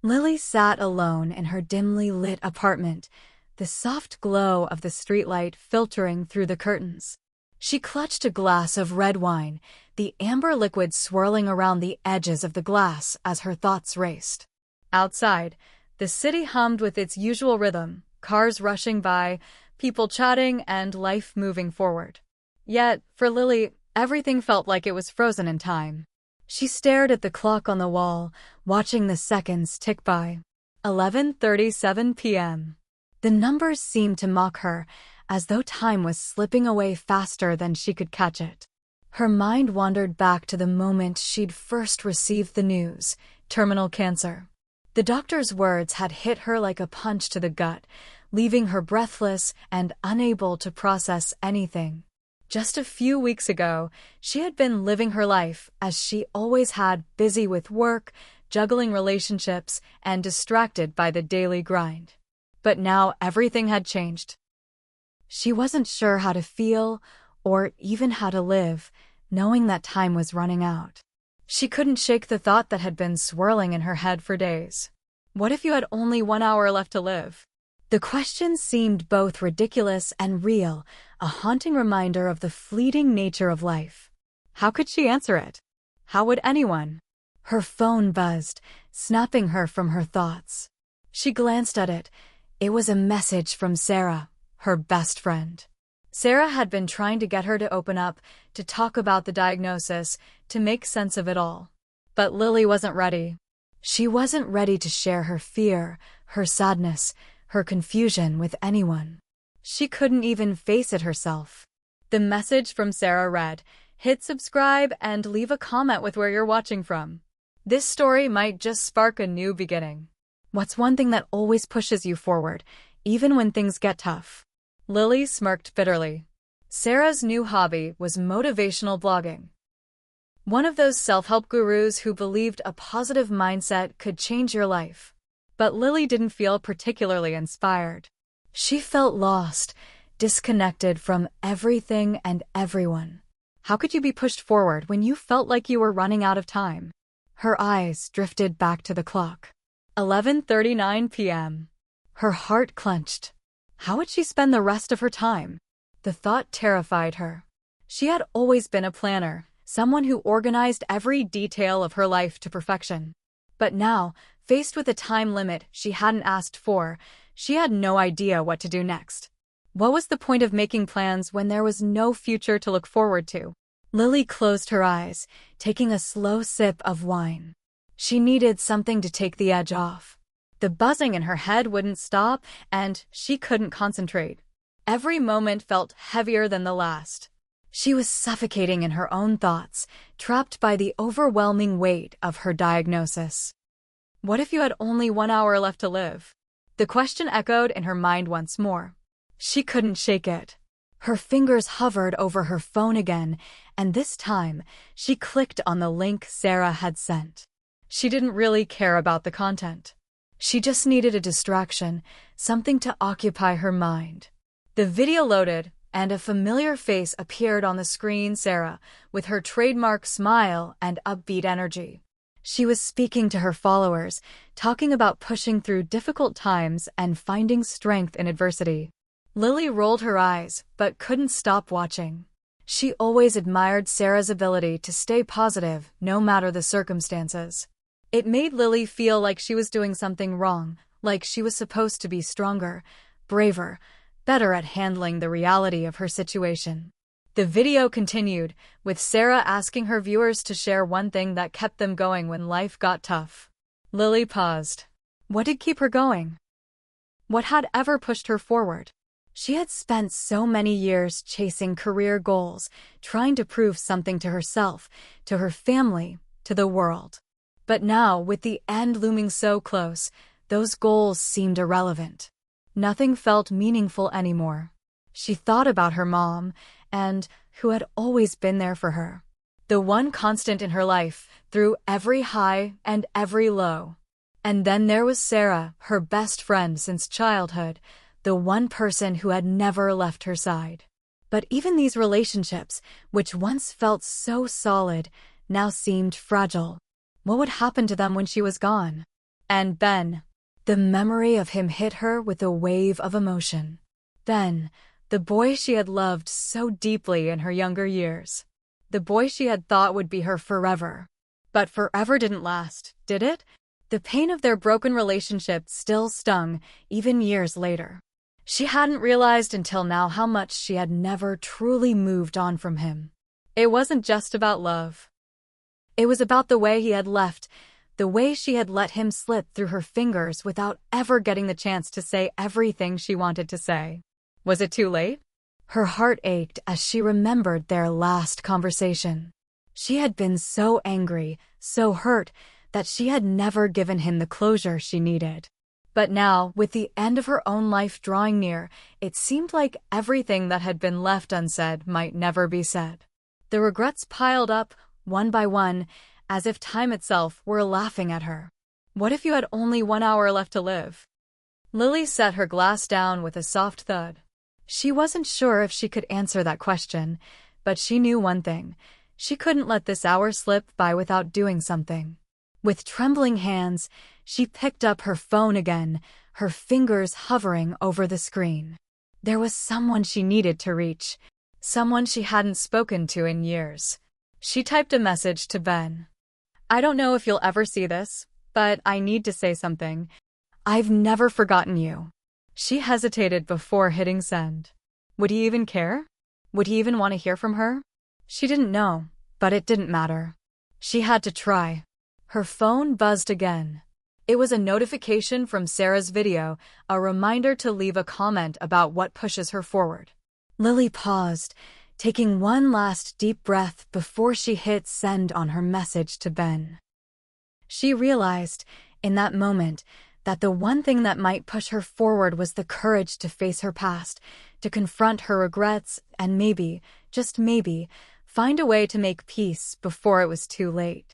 Lily sat alone in her dimly lit apartment, the soft glow of the streetlight filtering through the curtains. She clutched a glass of red wine, the amber liquid swirling around the edges of the glass as her thoughts raced. Outside, the city hummed with its usual rhythm, cars rushing by, people chatting, and life moving forward. Yet, for Lily, everything felt like it was frozen in time. She stared at the clock on the wall, watching the seconds tick by. 11:37 p.m. The numbers seemed to mock her, as though time was slipping away faster than she could catch it. Her mind wandered back to the moment she'd first received the news: terminal cancer. The doctor's words had hit her like a punch to the gut, leaving her breathless and unable to process anything. Just a few weeks ago, she had been living her life as she always had, busy with work, juggling relationships, and distracted by the daily grind. But now everything had changed. She wasn't sure how to feel, or even how to live, knowing that time was running out. She couldn't shake the thought that had been swirling in her head for days. What if you had only 1 hour left to live? The question seemed both ridiculous and real, a haunting reminder of the fleeting nature of life. How could she answer it? How would anyone? Her phone buzzed, snapping her from her thoughts. She glanced at it. It was a message from Sarah, her best friend. Sarah had been trying to get her to open up, to talk about the diagnosis, to make sense of it all. But Lily wasn't ready. She wasn't ready to share her fear, her sadness, her confusion with anyone. She couldn't even face it herself. The message from Sarah read, "Hit subscribe and leave a comment with where you're watching from. This story might just spark a new beginning." What's one thing that always pushes you forward, even when things get tough? Lily smirked bitterly. Sarah's new hobby was motivational blogging. One of those self-help gurus who believed a positive mindset could change your life. But Lily didn't feel particularly inspired. She felt lost, disconnected from everything and everyone. How could you be pushed forward when you felt like you were running out of time? Her eyes drifted back to the clock. 11:39 p.m. Her heart clenched. How would she spend the rest of her time? The thought terrified her. She had always been a planner, someone who organized every detail of her life to perfection. But now, faced with a time limit she hadn't asked for, she had no idea what to do next. What was the point of making plans when there was no future to look forward to? Lily closed her eyes, taking a slow sip of wine. She needed something to take the edge off. The buzzing in her head wouldn't stop, and she couldn't concentrate. Every moment felt heavier than the last. She was suffocating in her own thoughts, trapped by the overwhelming weight of her diagnosis. What if you had only 1 hour left to live? The question echoed in her mind once more. She couldn't shake it. Her fingers hovered over her phone again, and this time, she clicked on the link Sarah had sent. She didn't really care about the content. She just needed a distraction, something to occupy her mind. The video loaded, and a familiar face appeared on the screen: Sarah, with her trademark smile and upbeat energy. She was speaking to her followers, talking about pushing through difficult times and finding strength in adversity. Lily rolled her eyes, but couldn't stop watching. She always admired Sarah's ability to stay positive, no matter the circumstances. It made Lily feel like she was doing something wrong, like she was supposed to be stronger, braver, better at handling the reality of her situation. The video continued, with Sarah asking her viewers to share one thing that kept them going when life got tough. Lily paused. What did keep her going? What had ever pushed her forward? She had spent so many years chasing career goals, trying to prove something to herself, to her family, to the world. But now, with the end looming so close, those goals seemed irrelevant. Nothing felt meaningful anymore. She thought about her mom, and who had always been there for her. The one constant in her life, through every high and every low. And then there was Sarah, her best friend since childhood, the one person who had never left her side. But even these relationships, which once felt so solid, now seemed fragile. What would happen to them when she was gone? And Ben. The memory of him hit her with a wave of emotion. Ben, the boy she had loved so deeply in her younger years. The boy she had thought would be her forever. But forever didn't last, did it? The pain of their broken relationship still stung, even years later. She hadn't realized until now how much she had never truly moved on from him. It wasn't just about love. It was about the way he had left, the way she had let him slip through her fingers without ever getting the chance to say everything she wanted to say. Was it too late? Her heart ached as she remembered their last conversation. She had been so angry, so hurt, that she had never given him the closure she needed. But now, with the end of her own life drawing near, it seemed like everything that had been left unsaid might never be said. The regrets piled up, one by one, as if time itself were laughing at her. What if you had only 1 hour left to live? Lily set her glass down with a soft thud. She wasn't sure if she could answer that question, but she knew one thing. She couldn't let this hour slip by without doing something. With trembling hands, she picked up her phone again, her fingers hovering over the screen. There was someone she needed to reach, someone she hadn't spoken to in years. She typed a message to Ben. I don't know if you'll ever see this, but I need to say something. I've never forgotten you. She hesitated before hitting send. Would he even care? Would he even want to hear from her? She didn't know, but it didn't matter. She had to try. Her phone buzzed again. It was a notification from Sarah's video, a reminder to leave a comment about what pushes her forward. Lily paused, taking one last deep breath before she hit send on her message to Ben. She realized, in that moment, that the one thing that might push her forward was the courage to face her past, to confront her regrets, and maybe, just maybe, find a way to make peace before it was too late.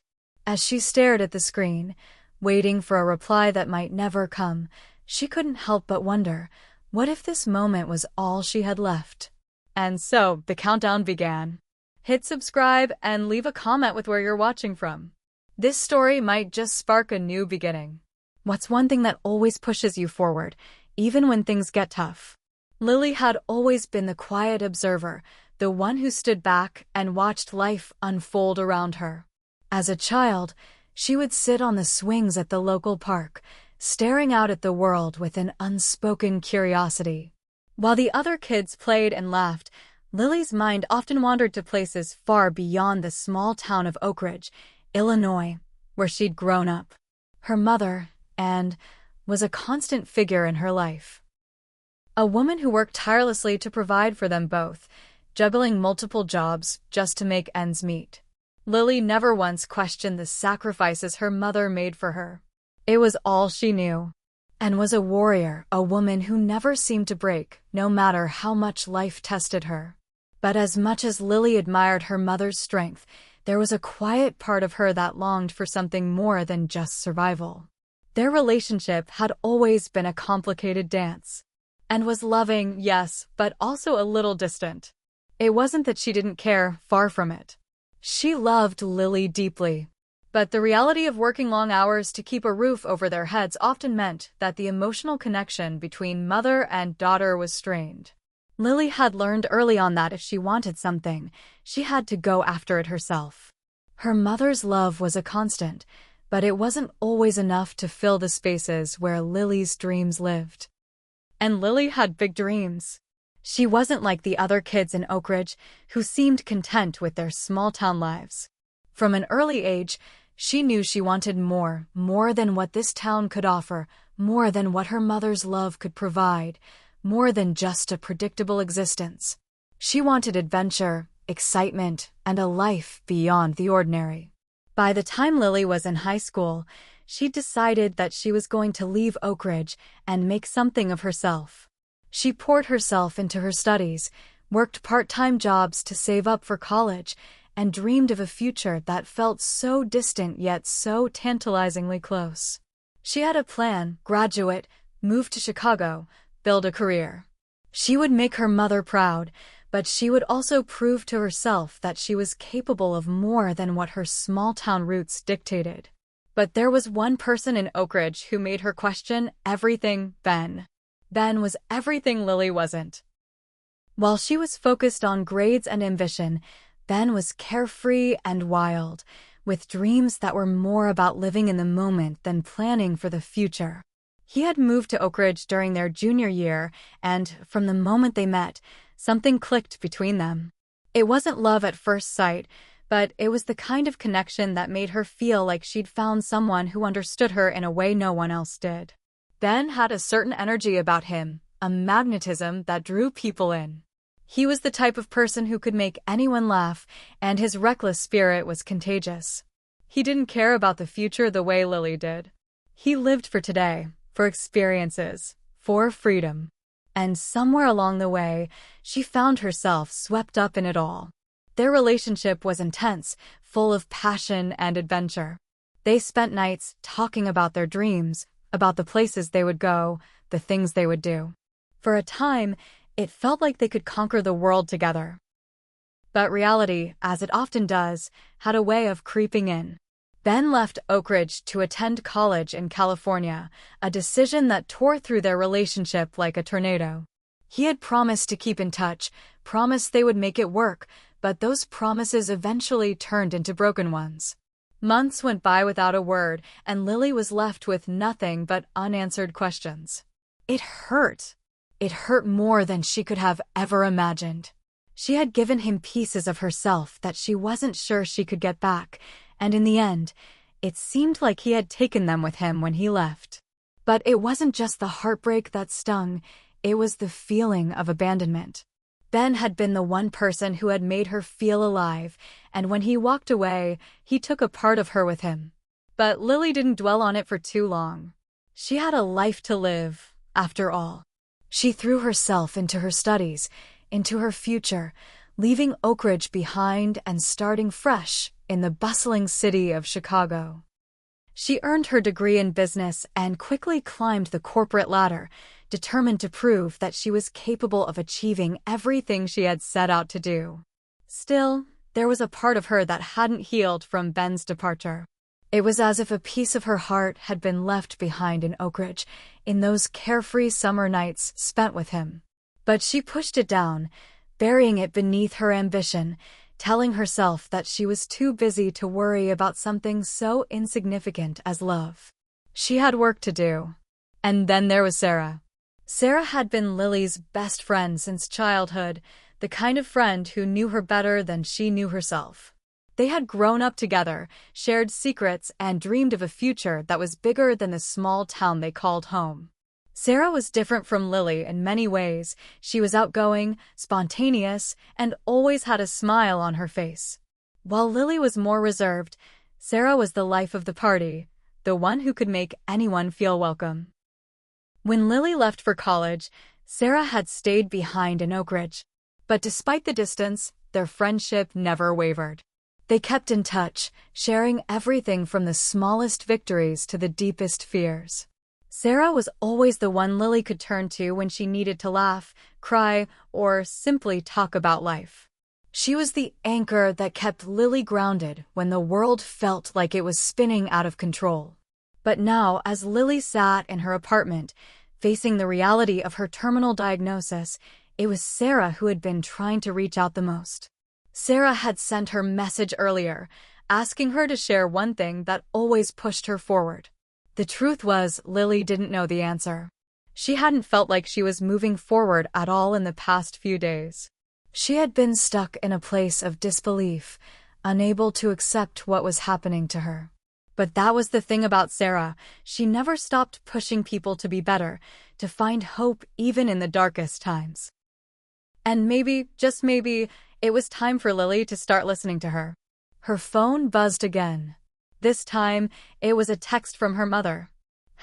As she stared at the screen, waiting for a reply that might never come, she couldn't help but wonder, what if this moment was all she had left? And so, the countdown began. Hit subscribe and leave a comment with where you're watching from. This story might just spark a new beginning. What's one thing that always pushes you forward, even when things get tough? Lily had always been the quiet observer, the one who stood back and watched life unfold around her. As a child, she would sit on the swings at the local park, staring out at the world with an unspoken curiosity. While the other kids played and laughed, Lily's mind often wandered to places far beyond the small town of Oak Ridge, Illinois, where she'd grown up. Her mother, Anne, was a constant figure in her life. A woman who worked tirelessly to provide for them both, juggling multiple jobs just to make ends meet. Lily never once questioned the sacrifices her mother made for her. It was all she knew. Anne was a warrior, a woman who never seemed to break, no matter how much life tested her. But as much as Lily admired her mother's strength, there was a quiet part of her that longed for something more than just survival. Their relationship had always been a complicated dance. Anne was loving, yes, but also a little distant. It wasn't that she didn't care, far from it. She loved Lily deeply. But the reality of working long hours to keep a roof over their heads often meant that the emotional connection between mother and daughter was strained. Lily had learned early on that if she wanted something, she had to go after it herself. Her mother's love was a constant, but it wasn't always enough to fill the spaces where Lily's dreams lived. And Lily had big dreams. She wasn't like the other kids in Oak Ridge, who seemed content with their small-town lives. From an early age, she knew she wanted more than what this town could offer, more than what her mother's love could provide, more than just a predictable existence. She wanted adventure, excitement, and a life beyond the ordinary. By the time Lily was in high school, she decided that she was going to leave Oak Ridge and make something of herself. She poured herself into her studies, worked part-time jobs to save up for college, and dreamed of a future that felt so distant yet so tantalizingly close. She had a plan: graduate, move to Chicago, build a career. She would make her mother proud, but she would also prove to herself that she was capable of more than what her small-town roots dictated. But there was one person in Oak Ridge who made her question everything: Ben. Ben was everything Lily wasn't. While she was focused on grades and ambition, Ben was carefree and wild, with dreams that were more about living in the moment than planning for the future. He had moved to Oak Ridge during their junior year, and from the moment they met, something clicked between them. It wasn't love at first sight, but it was the kind of connection that made her feel like she'd found someone who understood her in a way no one else did. Ben had a certain energy about him, a magnetism that drew people in. He was the type of person who could make anyone laugh, and his reckless spirit was contagious. He didn't care about the future the way Lily did. He lived for today, for experiences, for freedom. And somewhere along the way, she found herself swept up in it all. Their relationship was intense, full of passion and adventure. They spent nights talking about their dreams, about the places they would go, the things they would do. For a time, it felt like they could conquer the world together. But reality, as it often does, had a way of creeping in. Ben left Oak Ridge to attend college in California, a decision that tore through their relationship like a tornado. He had promised to keep in touch, promised they would make it work, but those promises eventually turned into broken ones. Months went by without a word, and Lily was left with nothing but unanswered questions. It hurt. It hurt more than she could have ever imagined. She had given him pieces of herself that she wasn't sure she could get back, and in the end, it seemed like he had taken them with him when he left. But it wasn't just the heartbreak that stung, it was the feeling of abandonment. Ben had been the one person who had made her feel alive, and when he walked away, he took a part of her with him. But Lily didn't dwell on it for too long. She had a life to live, after all. She threw herself into her studies, into her future, leaving Oak Ridge behind and starting fresh in the bustling city of Chicago. She earned her degree in business and quickly climbed the corporate ladder, determined to prove that she was capable of achieving everything she had set out to do. Still, there was a part of her that hadn't healed from Ben's departure. It was as if a piece of her heart had been left behind in Oak Ridge, in those carefree summer nights spent with him. But she pushed it down, burying it beneath her ambition, telling herself that she was too busy to worry about something so insignificant as love. She had work to do. And then there was Sarah. Sarah had been Lily's best friend since childhood, the kind of friend who knew her better than she knew herself. They had grown up together, shared secrets, and dreamed of a future that was bigger than the small town they called home. Sarah was different from Lily in many ways. She was outgoing, spontaneous, and always had a smile on her face. While Lily was more reserved, Sarah was the life of the party, the one who could make anyone feel welcome. When Lily left for college, Sarah had stayed behind in Oak Ridge. But despite the distance, their friendship never wavered. They kept in touch, sharing everything from the smallest victories to the deepest fears. Sarah was always the one Lily could turn to when she needed to laugh, cry, or simply talk about life. She was the anchor that kept Lily grounded when the world felt like it was spinning out of control. But now, as Lily sat in her apartment, facing the reality of her terminal diagnosis, it was Sarah who had been trying to reach out the most. Sarah had sent her message earlier, asking her to share one thing that always pushed her forward. The truth was, Lily didn't know the answer. She hadn't felt like she was moving forward at all in the past few days. She had been stuck in a place of disbelief, unable to accept what was happening to her. But that was the thing about Sarah. She never stopped pushing people to be better, to find hope even in the darkest times. And maybe, just maybe, it was time for Lily to start listening to her. Her phone buzzed again. This time, it was a text from her mother.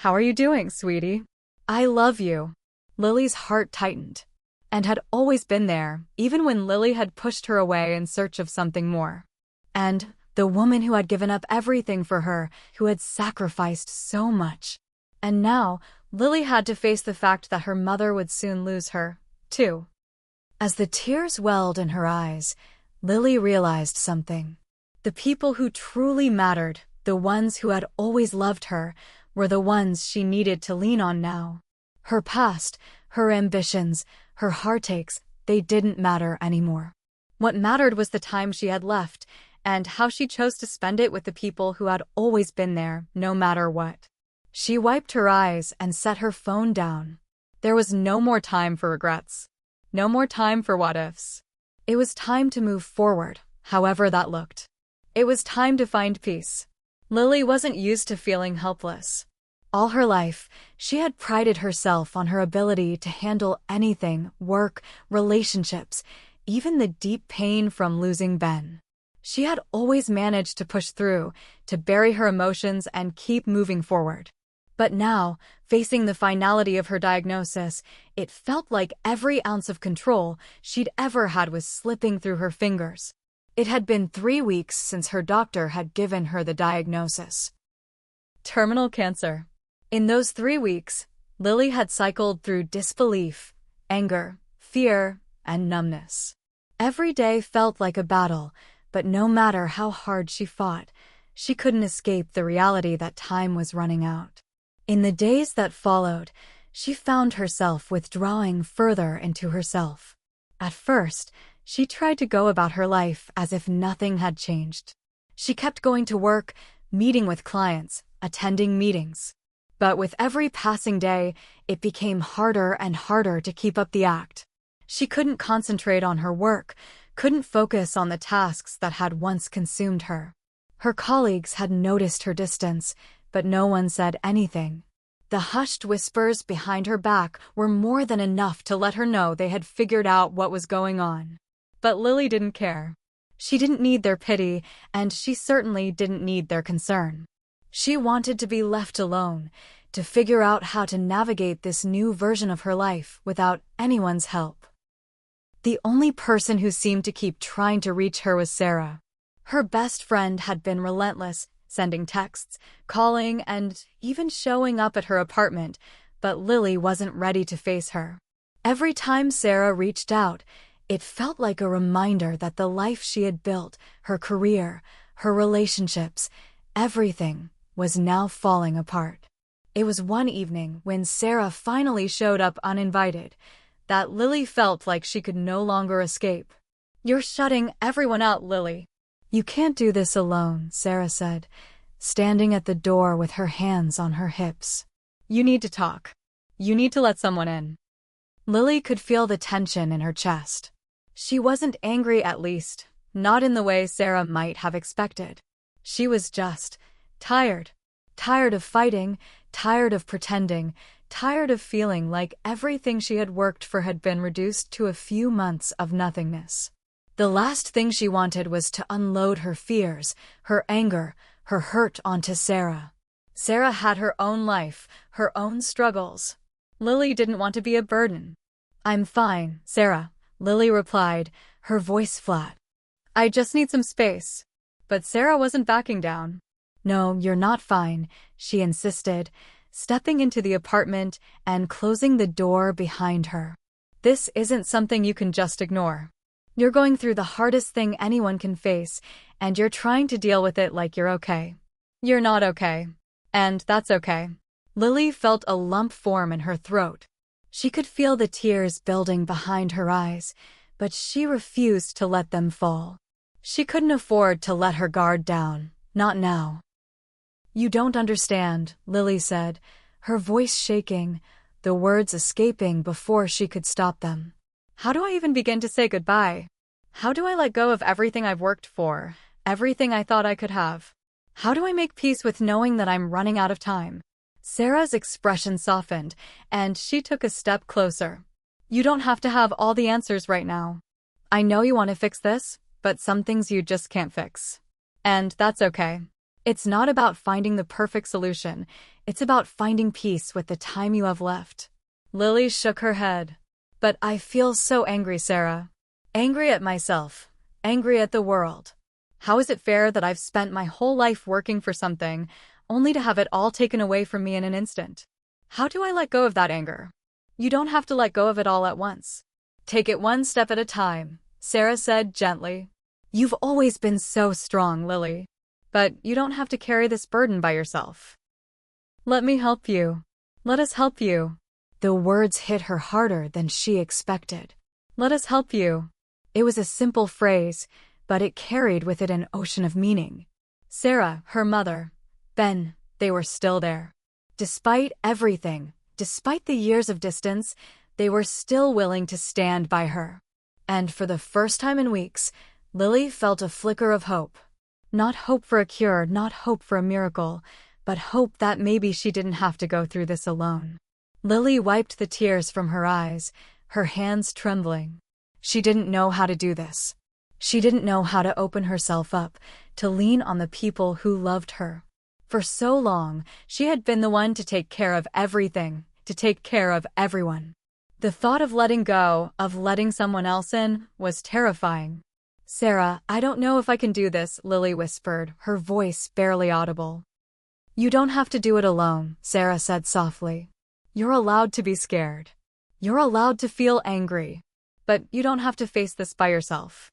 "How are you doing, sweetie? I love you." Lily's heart tightened, and had always been there, even when Lily had pushed her away in search of something more. And the woman who had given up everything for her, who had sacrificed so much. And now, Lily had to face the fact that her mother would soon lose her, too. As the tears welled in her eyes, Lily realized something. The people who truly mattered, The ones who had always loved her were the ones she needed to lean on now. Her past, her ambitions, her heartaches, they didn't matter anymore. What mattered was the time she had left, and how she chose to spend it with the people who had always been there, no matter what. She wiped her eyes and set her phone down. There was no more time for regrets. No more time for what-ifs. It was time to move forward, however that looked. It was time to find peace. Lily wasn't used to feeling helpless. All her life, she had prided herself on her ability to handle anything, work, relationships, even the deep pain from losing Ben. She had always managed to push through, to bury her emotions and keep moving forward. But now, facing the finality of her diagnosis, it felt like every ounce of control she'd ever had was slipping through her fingers. It had been 3 weeks since her doctor had given her the diagnosis. Terminal cancer. In those 3 weeks, Lily had cycled through disbelief, anger, fear, and numbness. Every day felt like a battle, but no matter how hard she fought, she couldn't escape the reality that time was running out. In the days that followed, she found herself withdrawing further into herself. At first, she tried to go about her life as if nothing had changed. She kept going to work, meeting with clients, attending meetings. But with every passing day, it became harder and harder to keep up the act. She couldn't concentrate on her work, couldn't focus on the tasks that had once consumed her. Her colleagues had noticed her distance, but no one said anything. The hushed whispers behind her back were more than enough to let her know they had figured out what was going on. But Lily didn't care. She didn't need their pity, and she certainly didn't need their concern. She wanted to be left alone, to figure out how to navigate this new version of her life without anyone's help. The only person who seemed to keep trying to reach her was Sarah. Her best friend had been relentless, sending texts, calling, and even showing up at her apartment, but Lily wasn't ready to face her. Every time Sarah reached out, it felt like a reminder that the life she had built, her career, her relationships, everything was now falling apart. It was one evening when Sarah finally showed up uninvited that Lily felt like she could no longer escape. "You're shutting everyone out, Lily." "You can't do this alone," Sarah said, standing at the door with her hands on her hips. "You need to talk. You need to let someone in." Lily could feel the tension in her chest. She wasn't angry, at least, not in the way Sarah might have expected. She was just tired. Tired of fighting, tired of pretending, tired of feeling like everything she had worked for had been reduced to a few months of nothingness. The last thing she wanted was to unload her fears, her anger, her hurt onto Sarah. Sarah had her own life, her own struggles. Lily didn't want to be a burden. "I'm fine, Sarah," Lily replied, her voice flat. "I just need some space." But Sarah wasn't backing down. "No, you're not fine," she insisted, stepping into the apartment and closing the door behind her. "This isn't something you can just ignore. You're going through the hardest thing anyone can face, and you're trying to deal with it like you're okay. You're not okay. And that's okay." Lily felt a lump form in her throat. She could feel the tears building behind her eyes, but she refused to let them fall. She couldn't afford to let her guard down, not now. "You don't understand," Lily said, her voice shaking, the words escaping before she could stop them. "How do I even begin to say goodbye? How do I let go of everything I've worked for, everything I thought I could have? How do I make peace with knowing that I'm running out of time?" Sarah's expression softened, and she took a step closer. "You don't have to have all the answers right now. I know you want to fix this, but some things you just can't fix. And that's okay. It's not about finding the perfect solution. It's about finding peace with the time you have left." Lily shook her head. "But I feel so angry, Sarah. Angry at myself. Angry at the world. How is it fair that I've spent my whole life working for something, only to have it all taken away from me in an instant? How do I let go of that anger?" "You don't have to let go of it all at once. Take it one step at a time," Sarah said gently. "You've always been so strong, Lily. but you don't have to carry this burden by yourself. Let me help you. Let us help you. The words hit her harder than she expected. Let us help you. It was a simple phrase, but it carried with it an ocean of meaning. Sarah, her mother, Ben, they were still there. Despite everything, despite the years of distance, they were still willing to stand by her. And for the first time in weeks, Lily felt a flicker of hope. Not hope for a cure, not hope for a miracle, but hope that maybe she didn't have to go through this alone. Lily wiped the tears from her eyes, her hands trembling. She didn't know how to do this. She didn't know how to open herself up, to lean on the people who loved her. For so long, she had been the one to take care of everything, to take care of everyone. The thought of letting go, of letting someone else in, was terrifying. Sarah, I don't know if I can do this, Lily whispered, her voice barely audible. You don't have to do it alone, Sarah said softly. You're allowed to be scared. You're allowed to feel angry. But you don't have to face this by yourself.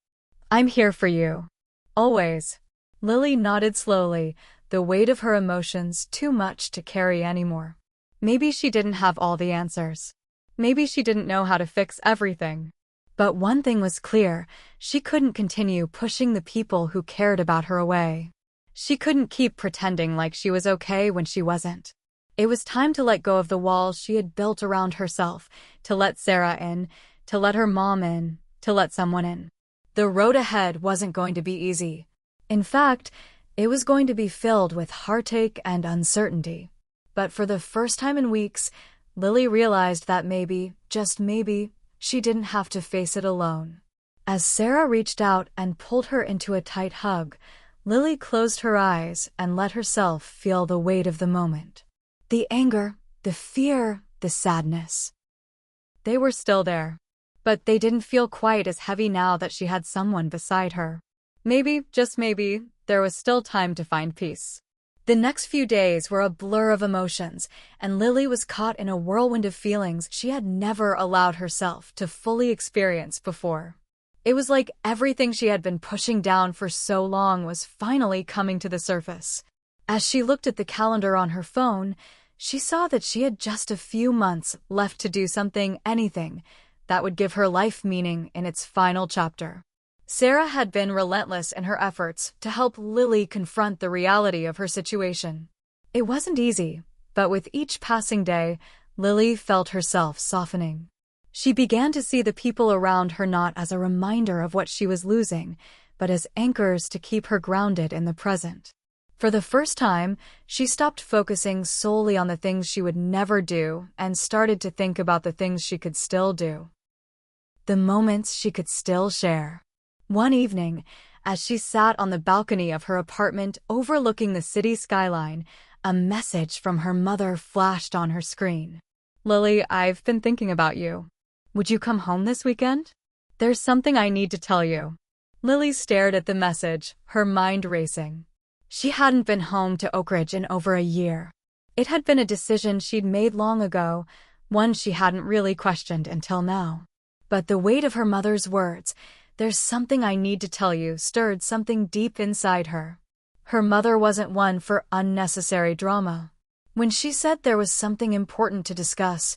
I'm here for you. Always. Lily nodded slowly, the weight of her emotions too much to carry anymore. Maybe she didn't have all the answers. Maybe she didn't know how to fix everything. But one thing was clear, she couldn't continue pushing the people who cared about her away. She couldn't keep pretending like she was okay when she wasn't. It was time to let go of the walls she had built around herself, to let Sarah in, to let her mom in, to let someone in. The road ahead wasn't going to be easy. In fact, it was going to be filled with heartache and uncertainty. But for the first time in weeks, Lily realized that maybe, just maybe, she didn't have to face it alone. As Sarah reached out and pulled her into a tight hug, Lily closed her eyes and let herself feel the weight of the moment. The anger, the fear, the sadness. They were still there. But they didn't feel quite as heavy now that she had someone beside her. Maybe, just maybe, there was still time to find peace. The next few days were a blur of emotions, and Lily was caught in a whirlwind of feelings she had never allowed herself to fully experience before. It was like everything she had been pushing down for so long was finally coming to the surface. As she looked at the calendar on her phone, she saw that she had just a few months left to do something, anything, that would give her life meaning in its final chapter. Sarah had been relentless in her efforts to help Lily confront the reality of her situation. It wasn't easy, but with each passing day, Lily felt herself softening. She began to see the people around her not as a reminder of what she was losing, but as anchors to keep her grounded in the present. For the first time, she stopped focusing solely on the things she would never do and started to think about the things she could still do. The moments she could still share. One evening, as she sat on the balcony of her apartment overlooking the city skyline, a message from her mother flashed on her screen. Lily, I've been thinking about you. Would you come home this weekend? There's something I need to tell you. Lily stared at the message, her mind racing. She hadn't been home to Oak Ridge in over a year. It had been a decision she'd made long ago, one she hadn't really questioned until now. But the weight of her mother's words, "There's something I need to tell you," stirred something deep inside her. Her mother wasn't one for unnecessary drama. When she said there was something important to discuss,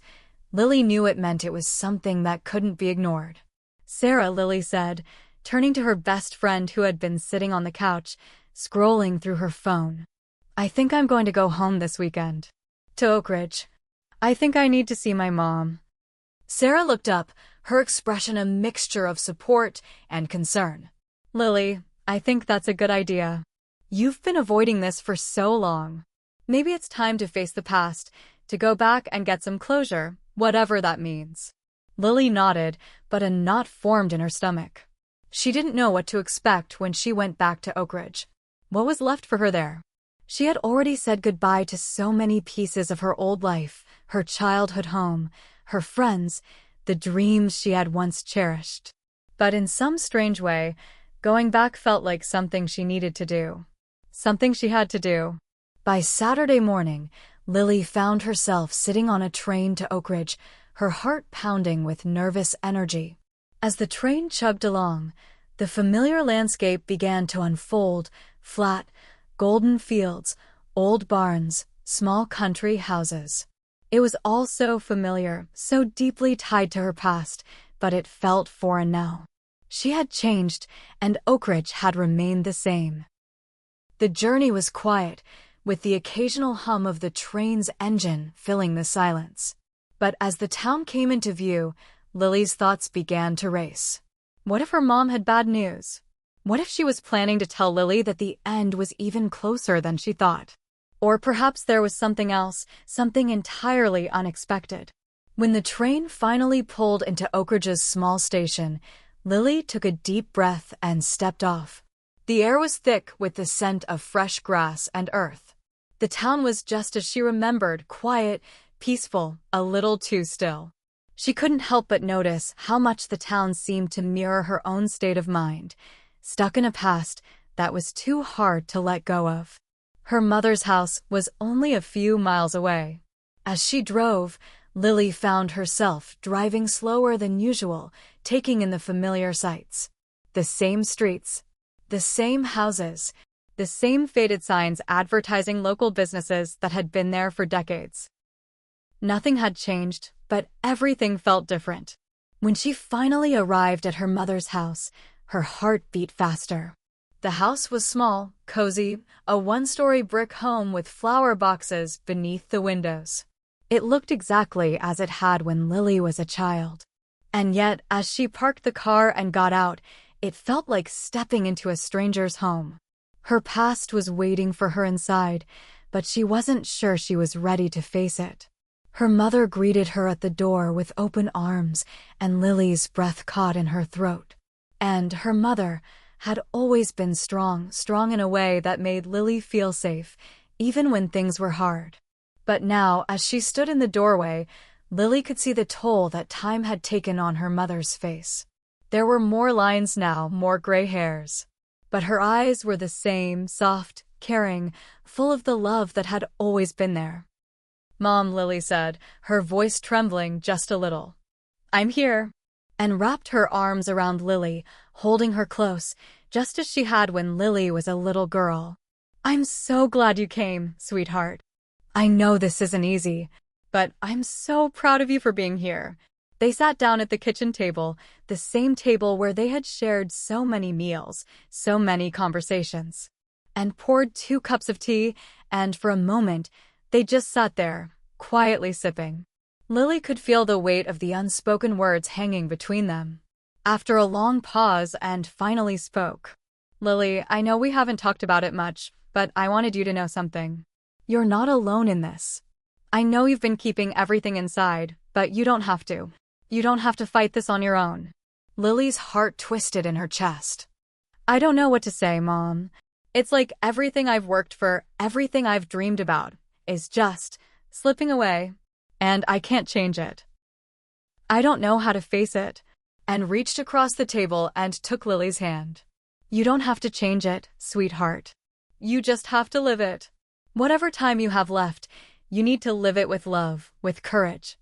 Lily knew it meant it was something that couldn't be ignored. Sarah, Lily said, turning to her best friend who had been sitting on the couch, scrolling through her phone. I think I'm going to go home this weekend. To Oak Ridge. I think I need to see my mom. Sarah looked up, her expression a mixture of support and concern. Lily, I think that's a good idea. You've been avoiding this for so long. Maybe it's time to face the past, to go back and get some closure, whatever that means. Lily nodded, but a knot formed in her stomach. She didn't know what to expect when she went back to Oak Ridge. What was left for her there? She had already said goodbye to so many pieces of her old life, her childhood home, her friends, the dreams she had once cherished. But in some strange way, going back felt like something she needed to do. Something she had to do. By Saturday morning, Lily found herself sitting on a train to Oak Ridge, her heart pounding with nervous energy. As the train chugged along, the familiar landscape began to unfold, flat, golden fields, old barns, small country houses. It was all so familiar, so deeply tied to her past, but it felt foreign now. She had changed, and Oakridge had remained the same. The journey was quiet, with the occasional hum of the train's engine filling the silence. But as the town came into view, Lily's thoughts began to race. What if her mom had bad news? What if she was planning to tell Lily that the end was even closer than she thought? Or perhaps there was something else, something entirely unexpected. When the train finally pulled into Oakridge's small station, Lily took a deep breath and stepped off. The air was thick with the scent of fresh grass and earth. The town was just as she remembered, quiet, peaceful, a little too still. She couldn't help but notice how much the town seemed to mirror her own state of mind, stuck in a past that was too hard to let go of. Her mother's house was only a few miles away. As she drove, Lily found herself driving slower than usual, taking in the familiar sights. The same streets, the same houses, the same faded signs advertising local businesses that had been there for decades. Nothing had changed, but everything felt different. When she finally arrived at her mother's house, her heart beat faster. The house was small, cozy, a one-story brick home with flower boxes beneath the windows. It looked exactly as it had when Lily was a child. And yet, as she parked the car and got out, it felt like stepping into a stranger's home. Her past was waiting for her inside, but she wasn't sure she was ready to face it. Her mother greeted her at the door with open arms, and Lily's breath caught in her throat. And her mother had always been strong in a way that made Lily feel safe, even when things were hard. But now, as she stood in the doorway, Lily could see the toll that time had taken on her mother's face. There were more lines now, more gray hairs. But her eyes were the same, soft, caring, full of the love that had always been there. "Mom," Lily said, her voice trembling just a little. "I'm here," and wrapped her arms around Lily, holding her close, just as she had when Lily was a little girl. "I'm so glad you came, sweetheart. I know this isn't easy, but I'm so proud of you for being here." They sat down at the kitchen table, the same table where they had shared so many meals, so many conversations, and poured 2 cups of tea, and for a moment, they just sat there, quietly sipping. Lily could feel the weight of the unspoken words hanging between them. After a long pause, and finally spoke. "Lily, I know we haven't talked about it much, but I wanted you to know something. You're not alone in this. I know you've been keeping everything inside, but you don't have to. You don't have to fight this on your own." Lily's heart twisted in her chest. "I don't know what to say, Mom. It's like everything I've worked for, everything I've dreamed about, is just slipping away, and I can't change it. I don't know how to face it," and reached across the table and took Lily's hand. "You don't have to change it, sweetheart. You just have to live it. Whatever time you have left, you need to live it with love, with courage.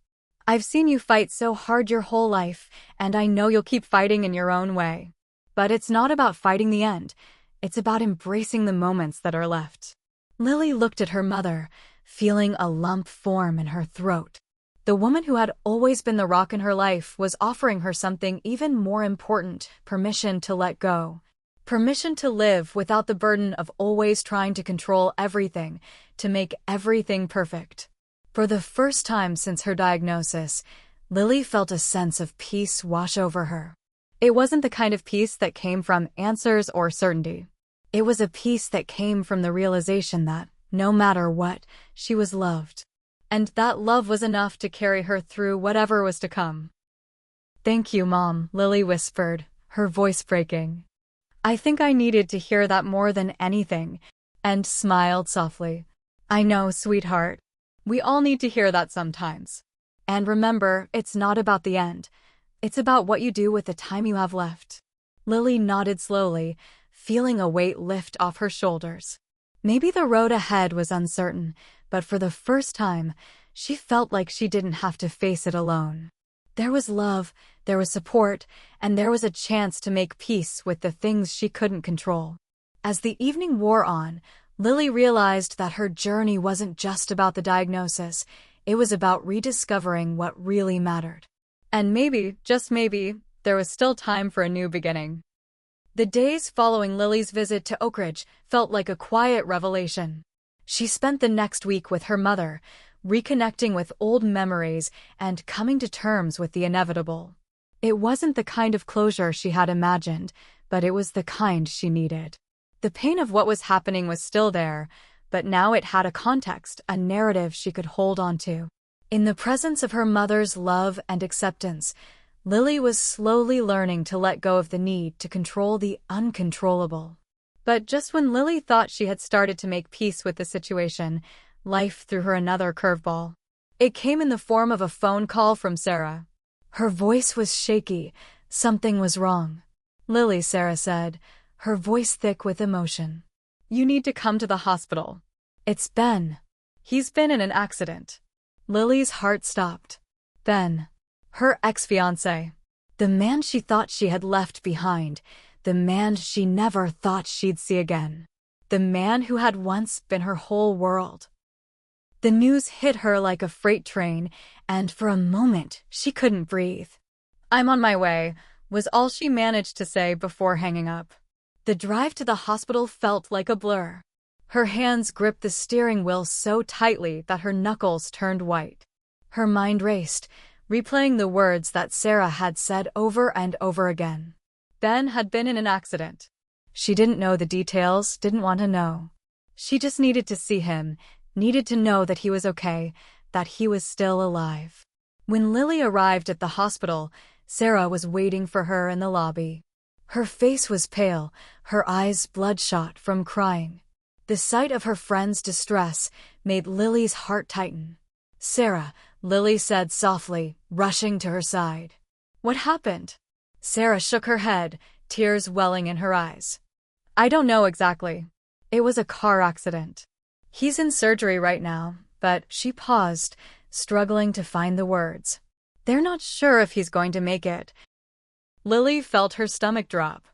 I've seen you fight so hard your whole life, and I know you'll keep fighting in your own way. But it's not about fighting the end. It's about embracing the moments that are left." Lily looked at her mother, feeling a lump form in her throat. The woman who had always been the rock in her life was offering her something even more important: permission to let go. Permission to live without the burden of always trying to control everything, to make everything perfect. For the first time since her diagnosis, Lily felt a sense of peace wash over her. It wasn't the kind of peace that came from answers or certainty. It was a peace that came from the realization that, no matter what, she was loved. And that love was enough to carry her through whatever was to come. "Thank you, Mom," Lily whispered, her voice breaking. "I think I needed to hear that more than anything," and smiled softly. "I know, sweetheart. We all need to hear that sometimes. And remember, it's not about the end. It's about what you do with the time you have left." Lily nodded slowly, feeling a weight lift off her shoulders. Maybe the road ahead was uncertain, but for the first time, she felt like she didn't have to face it alone. There was love, there was support, and there was a chance to make peace with the things she couldn't control. As the evening wore on, Lily realized that her journey wasn't just about the diagnosis, it was about rediscovering what really mattered. And maybe, just maybe, there was still time for a new beginning. The days following Lily's visit to Oakridge felt like a quiet revelation. She spent the next week with her mother, reconnecting with old memories and coming to terms with the inevitable. It wasn't the kind of closure she had imagined, but it was the kind she needed. The pain of what was happening was still there, but now it had a context, a narrative she could hold on to. In the presence of her mother's love and acceptance, Lily was slowly learning to let go of the need to control the uncontrollable. But just when Lily thought she had started to make peace with the situation, life threw her another curveball. It came in the form of a phone call from Sarah. Her voice was shaky. Something was wrong. "Lily," Sarah said, her voice thick with emotion. "You need to come to the hospital. It's Ben. He's been in an accident." Lily's heart stopped. Ben. Her ex-fiancé. The man she thought she had left behind. The man she never thought she'd see again. The man who had once been her whole world. The news hit her like a freight train, and for a moment she couldn't breathe. "I'm on my way," was all she managed to say before hanging up. The drive to the hospital felt like a blur. Her hands gripped the steering wheel so tightly that her knuckles turned white. Her mind raced, replaying the words that Sarah had said over and over again. Ben had been in an accident. She didn't know the details, didn't want to know. She just needed to see him, needed to know that he was okay, that he was still alive. When Lily arrived at the hospital, Sarah was waiting for her in the lobby. Her face was pale, her eyes bloodshot from crying. The sight of her friend's distress made Lily's heart tighten. "Sarah," Lily said softly, rushing to her side. "What happened?" Sarah shook her head, tears welling in her eyes. "I don't know exactly. It was a car accident. He's in surgery right now," but she paused, struggling to find the words. "They're not sure if he's going to make it." Lily felt her stomach drop.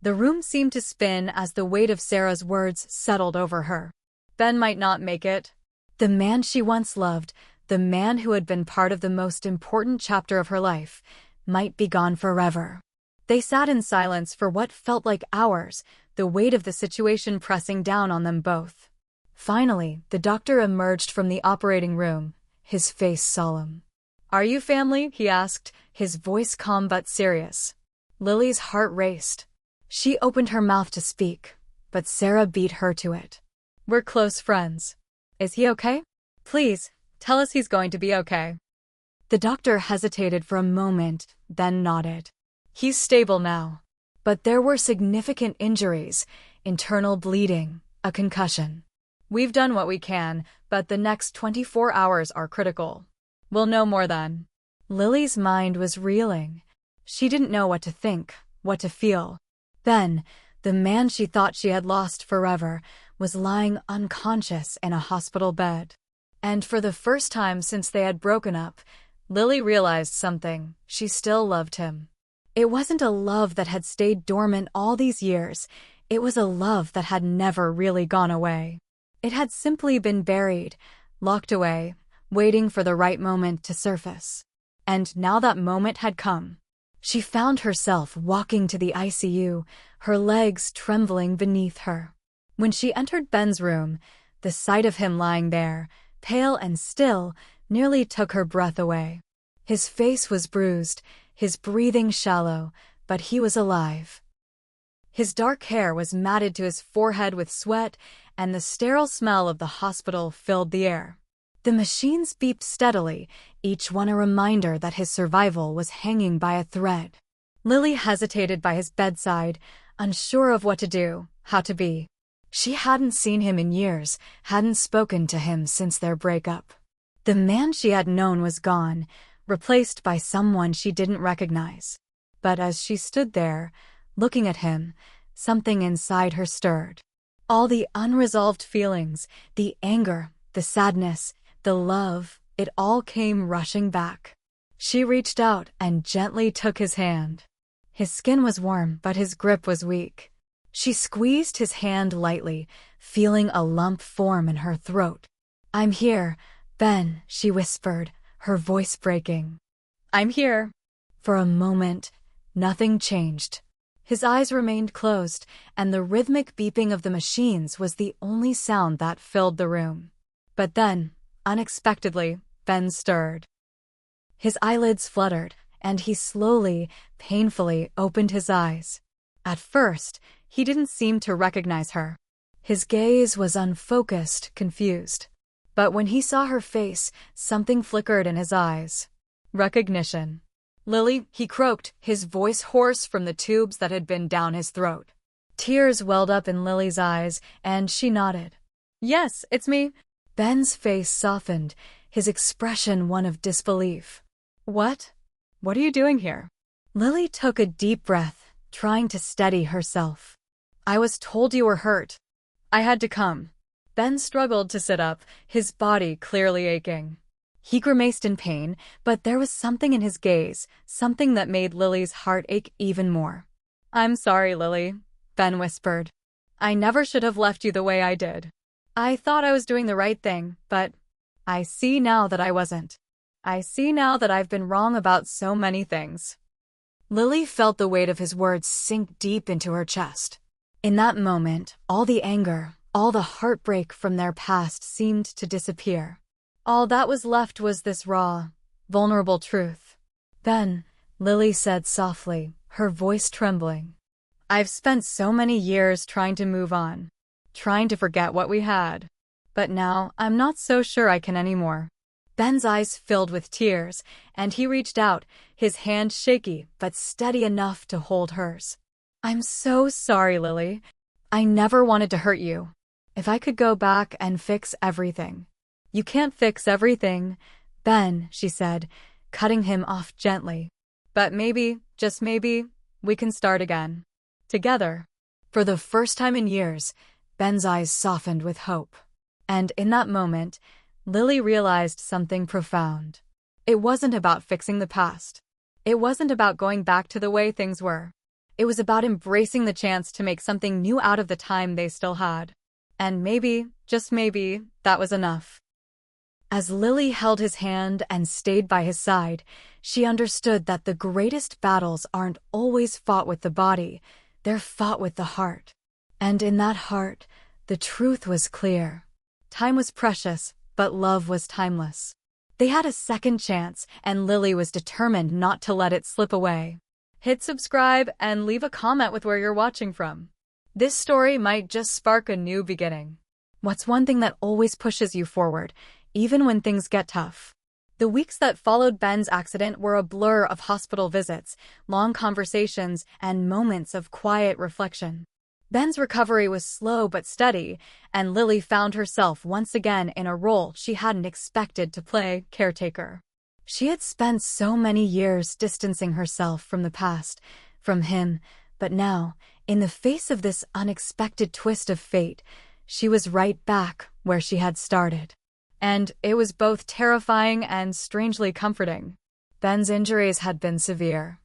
The room seemed to spin as the weight of Sarah's words settled over her. Ben might not make it. The man she once loved, the man who had been part of the most important chapter of her life, might be gone forever. They sat in silence for what felt like hours, the weight of the situation pressing down on them both. Finally, the doctor emerged from the operating room, his face solemn. "Are you family?" he asked, his voice calm but serious. Lily's heart raced. She opened her mouth to speak, but Sarah beat her to it. "We're close friends. Is he okay? Please, tell us he's going to be okay." The doctor hesitated for a moment, then nodded. "He's stable now. But there were significant injuries, internal bleeding, a concussion. We've done what we can, but the next 24 hours are critical. We'll know more then." Lily's mind was reeling. She didn't know what to think, what to feel. Ben, the man she thought she had lost forever, was lying unconscious in a hospital bed. And for the first time since they had broken up, Lily realized something. She still loved him. It wasn't a love that had stayed dormant all these years. It was a love that had never really gone away. It had simply been buried, locked away, waiting for the right moment to surface. And now that moment had come. She found herself walking to the ICU, her legs trembling beneath her. When she entered Ben's room, the sight of him lying there, pale and still, nearly took her breath away. His face was bruised, his breathing shallow, but he was alive. His dark hair was matted to his forehead with sweat, and the sterile smell of the hospital filled the air. The machines beeped steadily, each one a reminder that his survival was hanging by a thread. Lily hesitated by his bedside, unsure of what to do, how to be. She hadn't seen him in years, hadn't spoken to him since their breakup. The man she had known was gone, replaced by someone she didn't recognize. But as she stood there, looking at him, something inside her stirred. All the unresolved feelings, the anger, the sadness, the love, it all came rushing back. She reached out and gently took his hand. His skin was warm, but his grip was weak. She squeezed his hand lightly, feeling a lump form in her throat. "I'm here, Ben," she whispered, her voice breaking. "I'm here." For a moment, nothing changed. His eyes remained closed, and the rhythmic beeping of the machines was the only sound that filled the room. But then, unexpectedly, Ben stirred. His eyelids fluttered, and he slowly, painfully opened his eyes. At first, he didn't seem to recognize her. His gaze was unfocused, confused. But when he saw her face, something flickered in his eyes. Recognition. "Lily," he croaked, his voice hoarse from the tubes that had been down his throat. Tears welled up in Lily's eyes, and she nodded. "Yes, it's me." Ben's face softened, his expression one of disbelief. What are you doing here?" Lily took a deep breath, trying to steady herself. "I was told you were hurt. I had to come." Ben struggled to sit up, his body clearly aching. He grimaced in pain, but there was something in his gaze, something that made Lily's heart ache even more. "I'm sorry, Lily," Ben whispered. "I never should have left you the way I did. I thought I was doing the right thing, but I see now that I wasn't. I see now that I've been wrong about so many things." Lily felt the weight of his words sink deep into her chest. In that moment, all the anger, all the heartbreak from their past seemed to disappear. All that was left was this raw, vulnerable truth. "Ben," Lily said softly, her voice trembling. "I've spent so many years trying to move on, trying to forget what we had. But now I'm not so sure I can anymore." Ben's eyes filled with tears, and he reached out, his hand shaky but steady enough to hold hers. "I'm so sorry, Lily. I never wanted to hurt you. If I could go back and fix everything." "You can't fix everything, Ben," she said, cutting him off gently. "But maybe, just maybe, we can start again. Together." For the first time in years, Ben's eyes softened with hope. And in that moment, Lily realized something profound. It wasn't about fixing the past. It wasn't about going back to the way things were. It was about embracing the chance to make something new out of the time they still had. And maybe, just maybe, that was enough. As Lily held his hand and stayed by his side, she understood that the greatest battles aren't always fought with the body, they're fought with the heart. And in that heart, the truth was clear. Time was precious, but love was timeless. They had a second chance, and Lily was determined not to let it slip away. Hit subscribe and leave a comment with where you're watching from. This story might just spark a new beginning. What's one thing that always pushes you forward, even when things get tough? The weeks that followed Ben's accident were a blur of hospital visits, long conversations, and moments of quiet reflection. Ben's recovery was slow but steady, and Lily found herself once again in a role she hadn't expected to play, caretaker. She had spent so many years distancing herself from the past, from him, but now, in the face of this unexpected twist of fate, she was right back where she had started. And it was both terrifying and strangely comforting. Ben's injuries had been severe.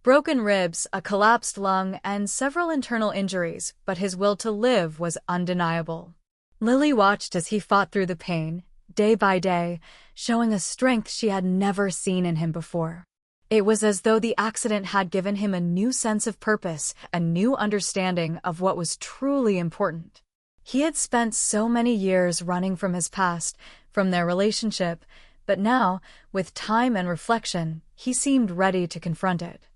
Broken ribs, a collapsed lung, and several internal injuries, but his will to live was undeniable. Lily watched as he fought through the pain, day by day, showing a strength she had never seen in him before. It was as though the accident had given him a new sense of purpose, a new understanding of what was truly important. He had spent so many years running from his past, from their relationship, but now, with time and reflection, he seemed ready to confront it.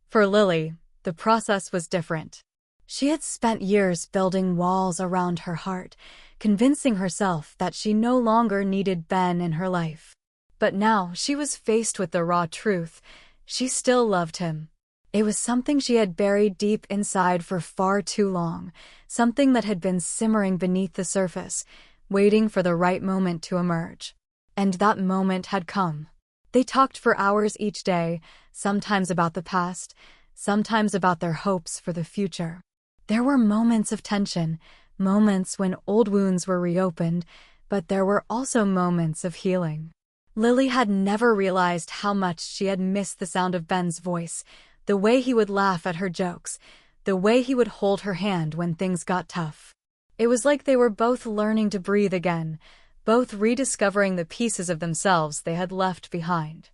For Lily, the process was different. She had spent years building walls around her heart, convincing herself that she no longer needed Ben in her life. But now she was faced with the raw truth. She still loved him. It was something she had buried deep inside for far too long, something that had been simmering beneath the surface, waiting for the right moment to emerge. And that moment had come. They talked for hours each day, sometimes about the past, sometimes about their hopes for the future. There were moments of tension, moments when old wounds were reopened, but there were also moments of healing. Lily had never realized how much she had missed the sound of Ben's voice, the way he would laugh at her jokes, the way he would hold her hand when things got tough. It was like they were both learning to breathe again, both rediscovering the pieces of themselves they had left behind.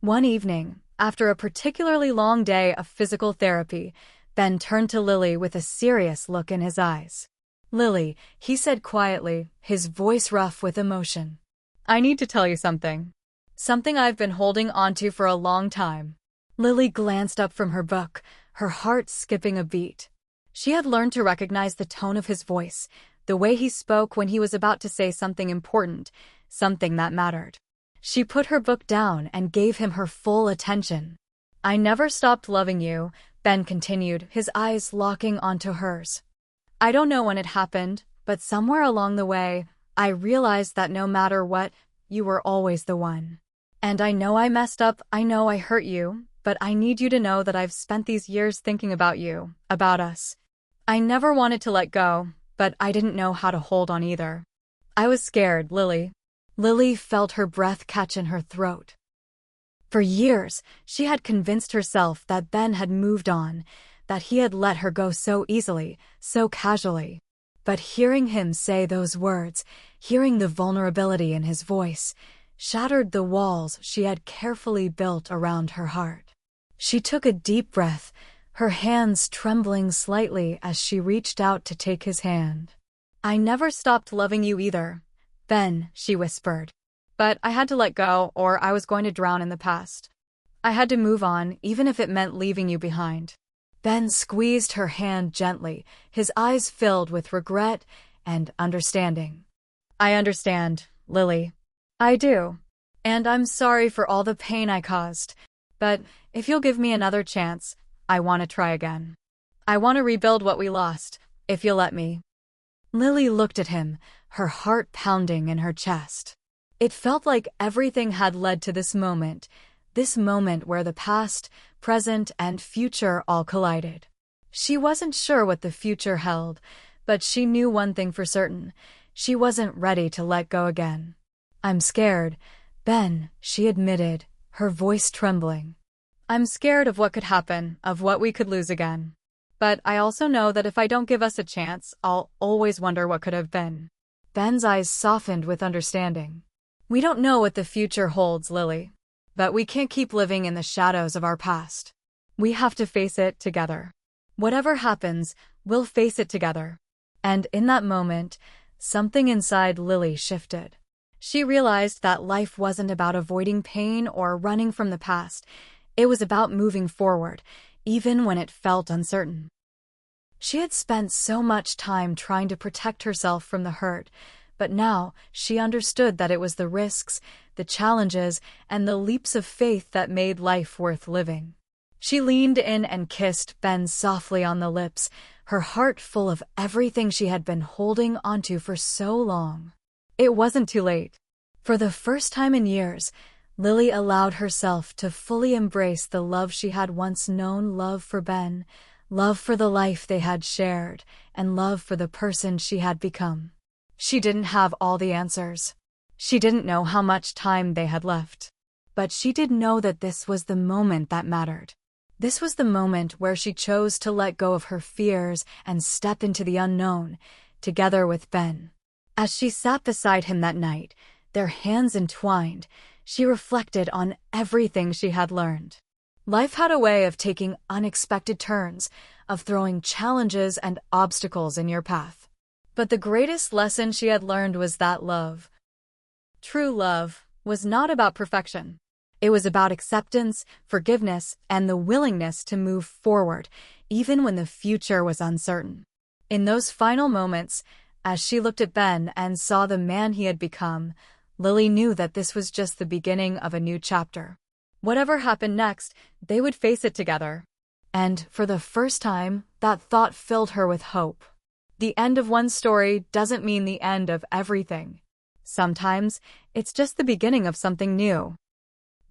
One evening, after a particularly long day of physical therapy, Ben turned to Lily with a serious look in his eyes. "Lily," he said quietly, his voice rough with emotion. "I need to tell you something. Something I've been holding onto for a long time." Lily glanced up from her book, her heart skipping a beat. She had learned to recognize the tone of his voice, the way he spoke when he was about to say something important, something that mattered. She put her book down and gave him her full attention. "I never stopped loving you," Ben continued, his eyes locking onto hers. "I don't know when it happened, but somewhere along the way, I realized that no matter what, you were always the one. And I know I messed up, I know I hurt you, but I need you to know that I've spent these years thinking about you, about us. I never wanted to let go, but I didn't know how to hold on either. I was scared, Lily." Lily felt her breath catch in her throat. For years, she had convinced herself that Ben had moved on, that he had let her go so easily, so casually. But hearing him say those words, hearing the vulnerability in his voice, shattered the walls she had carefully built around her heart. She took a deep breath, her hands trembling slightly as she reached out to take his hand. "I never stopped loving you either, Ben," she whispered. "But I had to let go, or I was going to drown in the past. I had to move on, even if it meant leaving you behind." Ben squeezed her hand gently, his eyes filled with regret and understanding. "I understand, Lily. I do. And I'm sorry for all the pain I caused. But if you'll give me another chance, I want to try again. I want to rebuild what we lost, if you'll let me." Lily looked at him, her heart pounding in her chest. It felt like everything had led to this moment where the past, present, and future all collided. She wasn't sure what the future held, but she knew one thing for certain: she wasn't ready to let go again. "I'm scared, Ben," she admitted, her voice trembling. "I'm scared of what could happen, of what we could lose again. But I also know that if I don't give us a chance, I'll always wonder what could have been." Ben's eyes softened with understanding. "We don't know what the future holds, Lily. But we can't keep living in the shadows of our past. We have to face it together. Whatever happens, we'll face it together." And in that moment, something inside Lily shifted. She realized that life wasn't about avoiding pain or running from the past. It was about moving forward, even when it felt uncertain. She had spent so much time trying to protect herself from the hurt, but now she understood that it was the risks, the challenges, and the leaps of faith that made life worth living. She leaned in and kissed Ben softly on the lips, her heart full of everything she had been holding onto for so long. It wasn't too late. For the first time in years, Lily allowed herself to fully embrace the love she had once known, love for Ben, love for the life they had shared, and love for the person she had become. She didn't have all the answers. She didn't know how much time they had left. But she did know that this was the moment that mattered. This was the moment where she chose to let go of her fears and step into the unknown, together with Ben. As she sat beside him that night, their hands entwined, she reflected on everything she had learned. Life had a way of taking unexpected turns, of throwing challenges and obstacles in your path. But the greatest lesson she had learned was that love, true love, was not about perfection. It was about acceptance, forgiveness, and the willingness to move forward, even when the future was uncertain. In those final moments, as she looked at Ben and saw the man he had become, Lily knew that this was just the beginning of a new chapter. Whatever happened next, they would face it together. And, for the first time, that thought filled her with hope. The end of one story doesn't mean the end of everything. Sometimes, it's just the beginning of something new.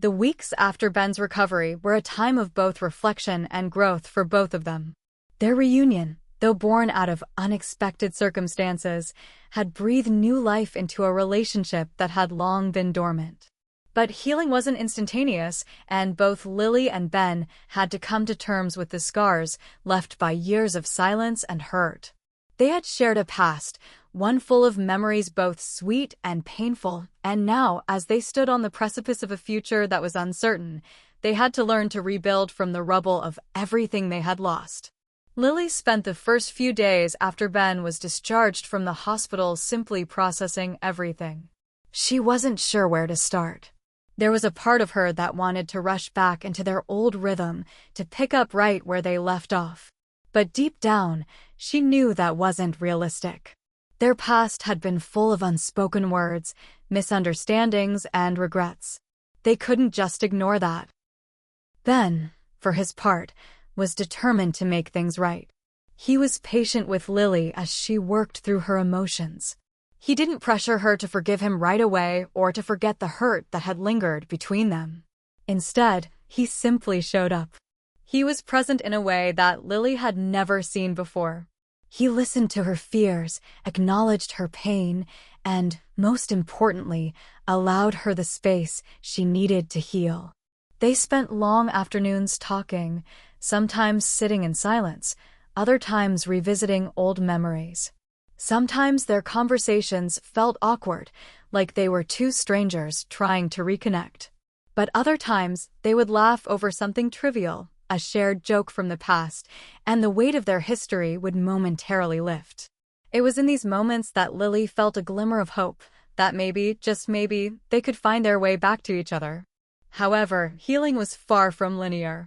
The weeks after Ben's recovery were a time of both reflection and growth for both of them. Their reunion, though born out of unexpected circumstances, had breathed new life into a relationship that had long been dormant. But healing wasn't instantaneous, and both Lily and Ben had to come to terms with the scars left by years of silence and hurt. They had shared a past, one full of memories both sweet and painful, and now, as they stood on the precipice of a future that was uncertain, they had to learn to rebuild from the rubble of everything they had lost. Lily spent the first few days after Ben was discharged from the hospital simply processing everything. She wasn't sure where to start. There was a part of her that wanted to rush back into their old rhythm, to pick up right where they left off. But deep down, she knew that wasn't realistic. Their past had been full of unspoken words, misunderstandings, and regrets. They couldn't just ignore that. Ben, for his part, was determined to make things right. He was patient with Lily as she worked through her emotions. He didn't pressure her to forgive him right away or to forget the hurt that had lingered between them. Instead, he simply showed up. He was present in a way that Lily had never seen before. He listened to her fears, acknowledged her pain, and, most importantly, allowed her the space she needed to heal. They spent long afternoons talking, sometimes sitting in silence, other times revisiting old memories. Sometimes their conversations felt awkward, like they were two strangers trying to reconnect. But other times, they would laugh over something trivial, a shared joke from the past, and the weight of their history would momentarily lift. It was in these moments that Lily felt a glimmer of hope, that maybe, just maybe, they could find their way back to each other. However, healing was far from linear.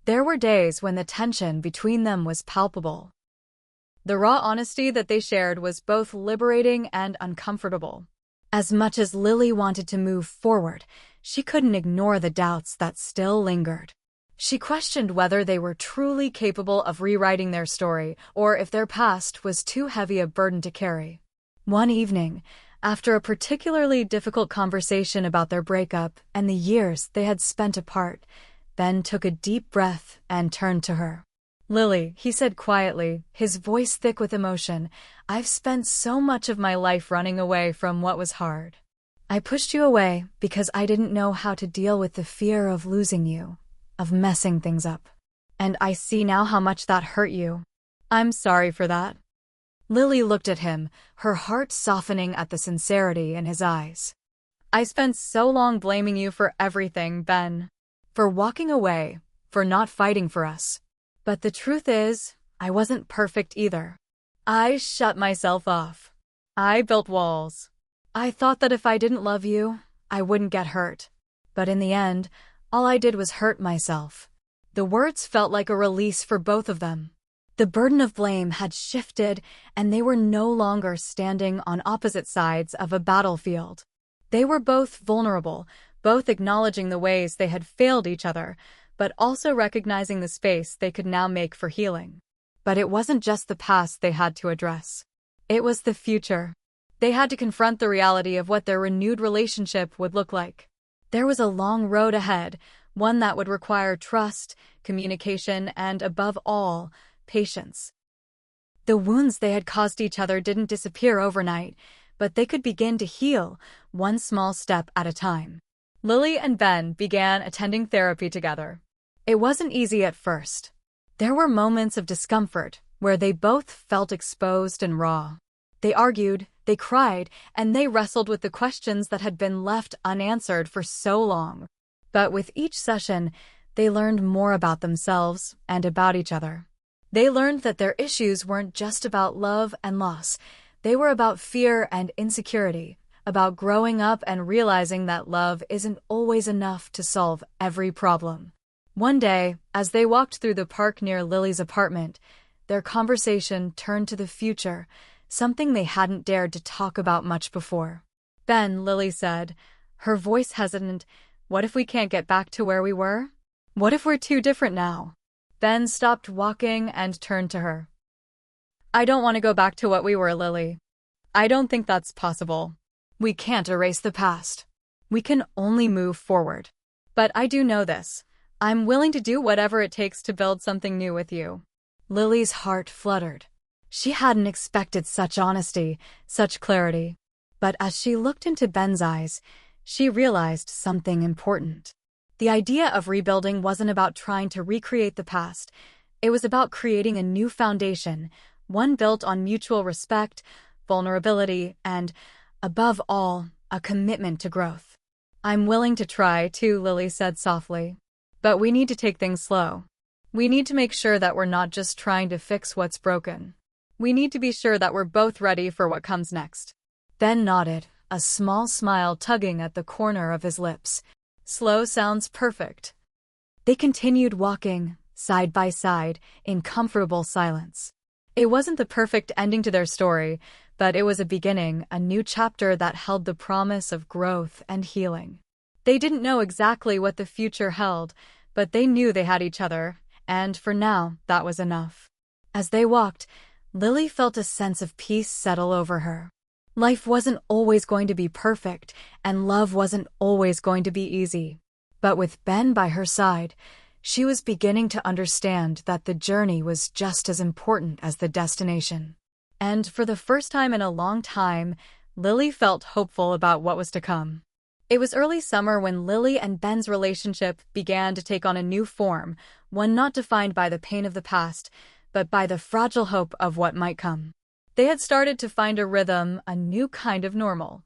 There were days when the tension between them was palpable. The raw honesty that they shared was both liberating and uncomfortable. As much as Lily wanted to move forward, she couldn't ignore the doubts that still lingered. She questioned whether they were truly capable of rewriting their story or if their past was too heavy a burden to carry. One evening, after a particularly difficult conversation about their breakup and the years they had spent apart, Ben took a deep breath and turned to her. "Lily," he said quietly, his voice thick with emotion, "I've spent so much of my life running away from what was hard. I pushed you away because I didn't know how to deal with the fear of losing you, of messing things up. And I see now how much that hurt you. I'm sorry for that." Lily looked at him, her heart softening at the sincerity in his eyes. "I spent so long blaming you for everything, Ben. For walking away, for not fighting for us. But the truth is, I wasn't perfect either. I shut myself off. I built walls. I thought that if I didn't love you, I wouldn't get hurt. But in the end, all I did was hurt myself." The words felt like a release for both of them. The burden of blame had shifted, and they were no longer standing on opposite sides of a battlefield. They were both vulnerable, both acknowledging the ways they had failed each other, but also recognizing the space they could now make for healing. But it wasn't just the past they had to address. It was the future. They had to confront the reality of what their renewed relationship would look like. There was a long road ahead, one that would require trust, communication, and, above all, patience. The wounds they had caused each other didn't disappear overnight, but they could begin to heal, one small step at a time. Lily and Ben began attending therapy together. It wasn't easy at first. There were moments of discomfort where they both felt exposed and raw. They argued, they cried, and they wrestled with the questions that had been left unanswered for so long. But with each session, they learned more about themselves and about each other. They learned that their issues weren't just about love and loss. They were about fear and insecurity, about growing up and realizing that love isn't always enough to solve every problem. One day, as they walked through the park near Lily's apartment, their conversation turned to the future, something they hadn't dared to talk about much before. "Ben," Lily said, her voice hesitant, "what if we can't get back to where we were? What if we're too different now?" Ben stopped walking and turned to her. "I don't want to go back to what we were, Lily. I don't think that's possible. We can't erase the past. We can only move forward. But I do know this. I'm willing to do whatever it takes to build something new with you." Lily's heart fluttered. She hadn't expected such honesty, such clarity. But as she looked into Ben's eyes, she realized something important. The idea of rebuilding wasn't about trying to recreate the past. It was about creating a new foundation, one built on mutual respect, vulnerability, and, above all, a commitment to growth. "I'm willing to try, too," Lily said softly. "But we need to take things slow. We need to make sure that we're not just trying to fix what's broken. We need to be sure that we're both ready for what comes next." Ben nodded, a small smile tugging at the corner of his lips. "Slow sounds perfect." They continued walking, side by side, in comfortable silence. It wasn't the perfect ending to their story, but it was a beginning, a new chapter that held the promise of growth and healing. They didn't know exactly what the future held, but they knew they had each other, and for now, that was enough. As they walked, Lily felt a sense of peace settle over her. Life wasn't always going to be perfect, and love wasn't always going to be easy. But with Ben by her side, she was beginning to understand that the journey was just as important as the destination. And for the first time in a long time, Lily felt hopeful about what was to come. It was early summer when Lily and Ben's relationship began to take on a new form, one not defined by the pain of the past, but by the fragile hope of what might come. They had started to find a rhythm, a new kind of normal.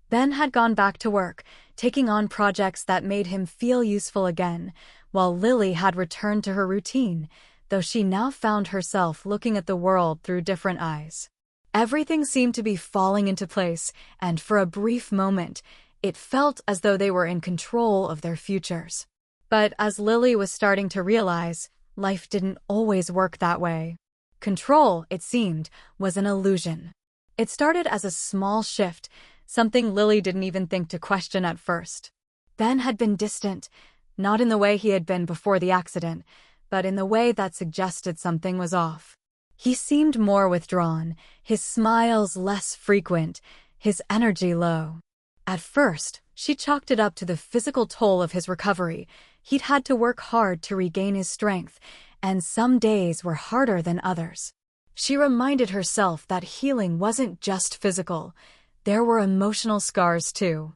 Ben had gone back to work, taking on projects that made him feel useful again, while Lily had returned to her routine, though she now found herself looking at the world through different eyes. Everything seemed to be falling into place, and for a brief moment, it felt as though they were in control of their futures. But as Lily was starting to realize, life didn't always work that way. Control, it seemed, was an illusion. It started as a small shift, something Lily didn't even think to question at first. Ben had been distant, not in the way he had been before the accident, but in the way that suggested something was off. He seemed more withdrawn, his smiles less frequent, his energy low. At first, she chalked it up to the physical toll of his recovery. He'd had to work hard to regain his strength, and some days were harder than others. She reminded herself that healing wasn't just physical. There were emotional scars too.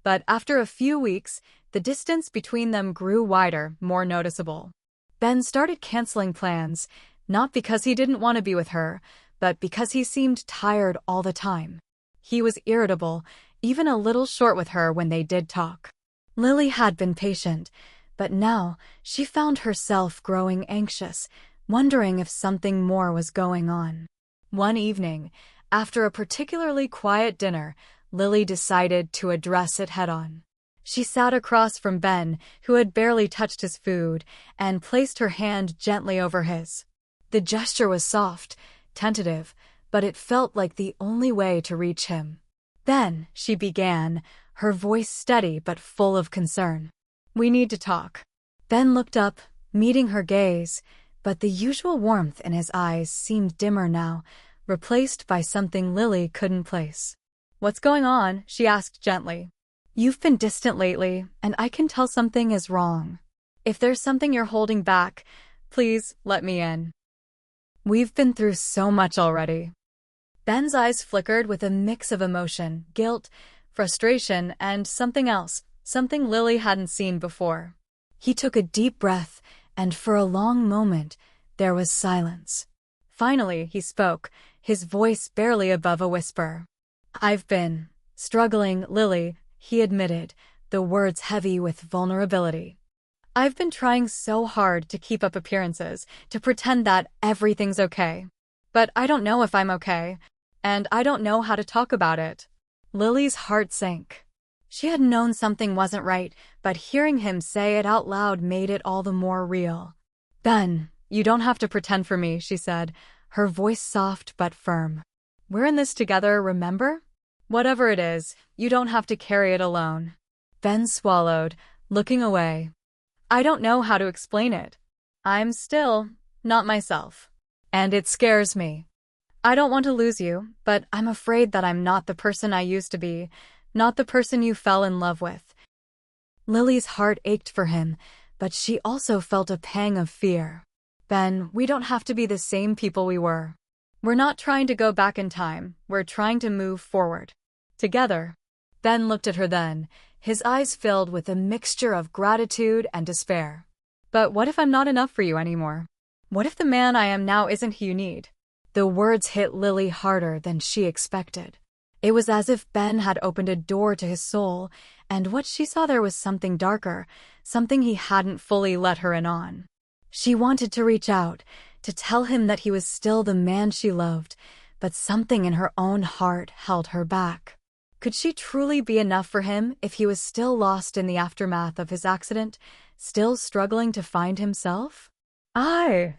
But after a few weeks, the distance between them grew wider, more noticeable. Ben started canceling plans, not because he didn't want to be with her, but because he seemed tired all the time. He was irritable, even a little short with her when they did talk. Lily had been patient, but now she found herself growing anxious, wondering if something more was going on. One evening, after a particularly quiet dinner, Lily decided to address it head-on. She sat across from Ben, who had barely touched his food, and placed her hand gently over his. The gesture was soft, tentative, but it felt like the only way to reach him. "Then," she began, her voice steady but full of concern. "We need to talk." Ben looked up, meeting her gaze, but the usual warmth in his eyes seemed dimmer now, replaced by something Lily couldn't place. "What's going on?" she asked gently. "You've been distant lately, and I can tell something is wrong. If there's something you're holding back, please let me in. We've been through so much already." Ben's eyes flickered with a mix of emotion, guilt, frustration, and something else, something Lily hadn't seen before. He took a deep breath, and for a long moment, there was silence. Finally, he spoke, his voice barely above a whisper. "I've been struggling, Lily," he admitted, the words heavy with vulnerability. "I've been trying so hard to keep up appearances, to pretend that everything's okay. But I don't know if I'm okay, and I don't know how to talk about it." Lily's heart sank. She had known something wasn't right, but hearing him say it out loud made it all the more real. "Ben, you don't have to pretend for me," she said, her voice soft but firm. "We're in this together, remember? Whatever it is, you don't have to carry it alone." Ben swallowed, looking away. "I don't know how to explain it. I'm still not myself, and it scares me. I don't want to lose you, but I'm afraid that I'm not the person I used to be, not the person you fell in love with." Lily's heart ached for him, but she also felt a pang of fear. "Ben, we don't have to be the same people we were. We're not trying to go back in time, we're trying to move forward. Together." Ben looked at her then, his eyes filled with a mixture of gratitude and despair. But what if I'm not enough for you anymore? What if the man I am now isn't who you need? The words hit Lily harder than she expected. It was as if Ben had opened a door to his soul, and what she saw there was something darker, something he hadn't fully let her in on. She wanted to reach out, to tell him that he was still the man she loved, but something in her own heart held her back. Could she truly be enough for him if he was still lost in the aftermath of his accident, still struggling to find himself? I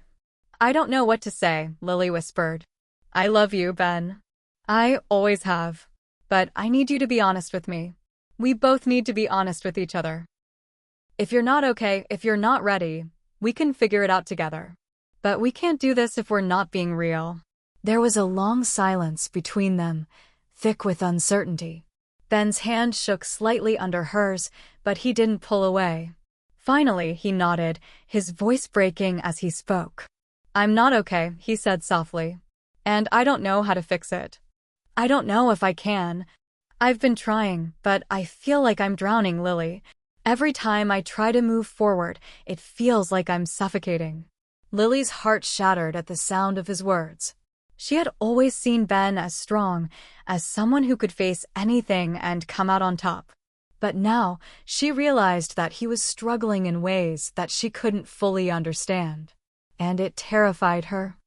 don't know what to say, Lily whispered. I love you, Ben. I always have. But I need you to be honest with me. We both need to be honest with each other. If you're not okay, if you're not ready, we can figure it out together. But we can't do this if we're not being real. There was a long silence between them, thick with uncertainty. Ben's hand shook slightly under hers, but he didn't pull away. Finally, he nodded, his voice breaking as he spoke. I'm not okay, he said softly. And I don't know how to fix it. I don't know if I can. I've been trying, but I feel like I'm drowning, Lily. Every time I try to move forward, it feels like I'm suffocating. Lily's heart shattered at the sound of his words. She had always seen Ben as strong, as someone who could face anything and come out on top. But now, she realized that he was struggling in ways that she couldn't fully understand. And it terrified her.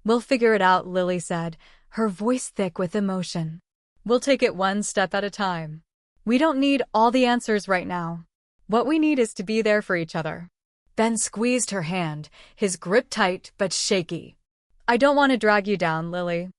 We'll figure it out, Lily said, her voice thick with emotion. We'll take it one step at a time. We don't need all the answers right now. What we need is to be there for each other. Ben squeezed her hand, his grip tight but shaky. I don't want to drag you down, Lily.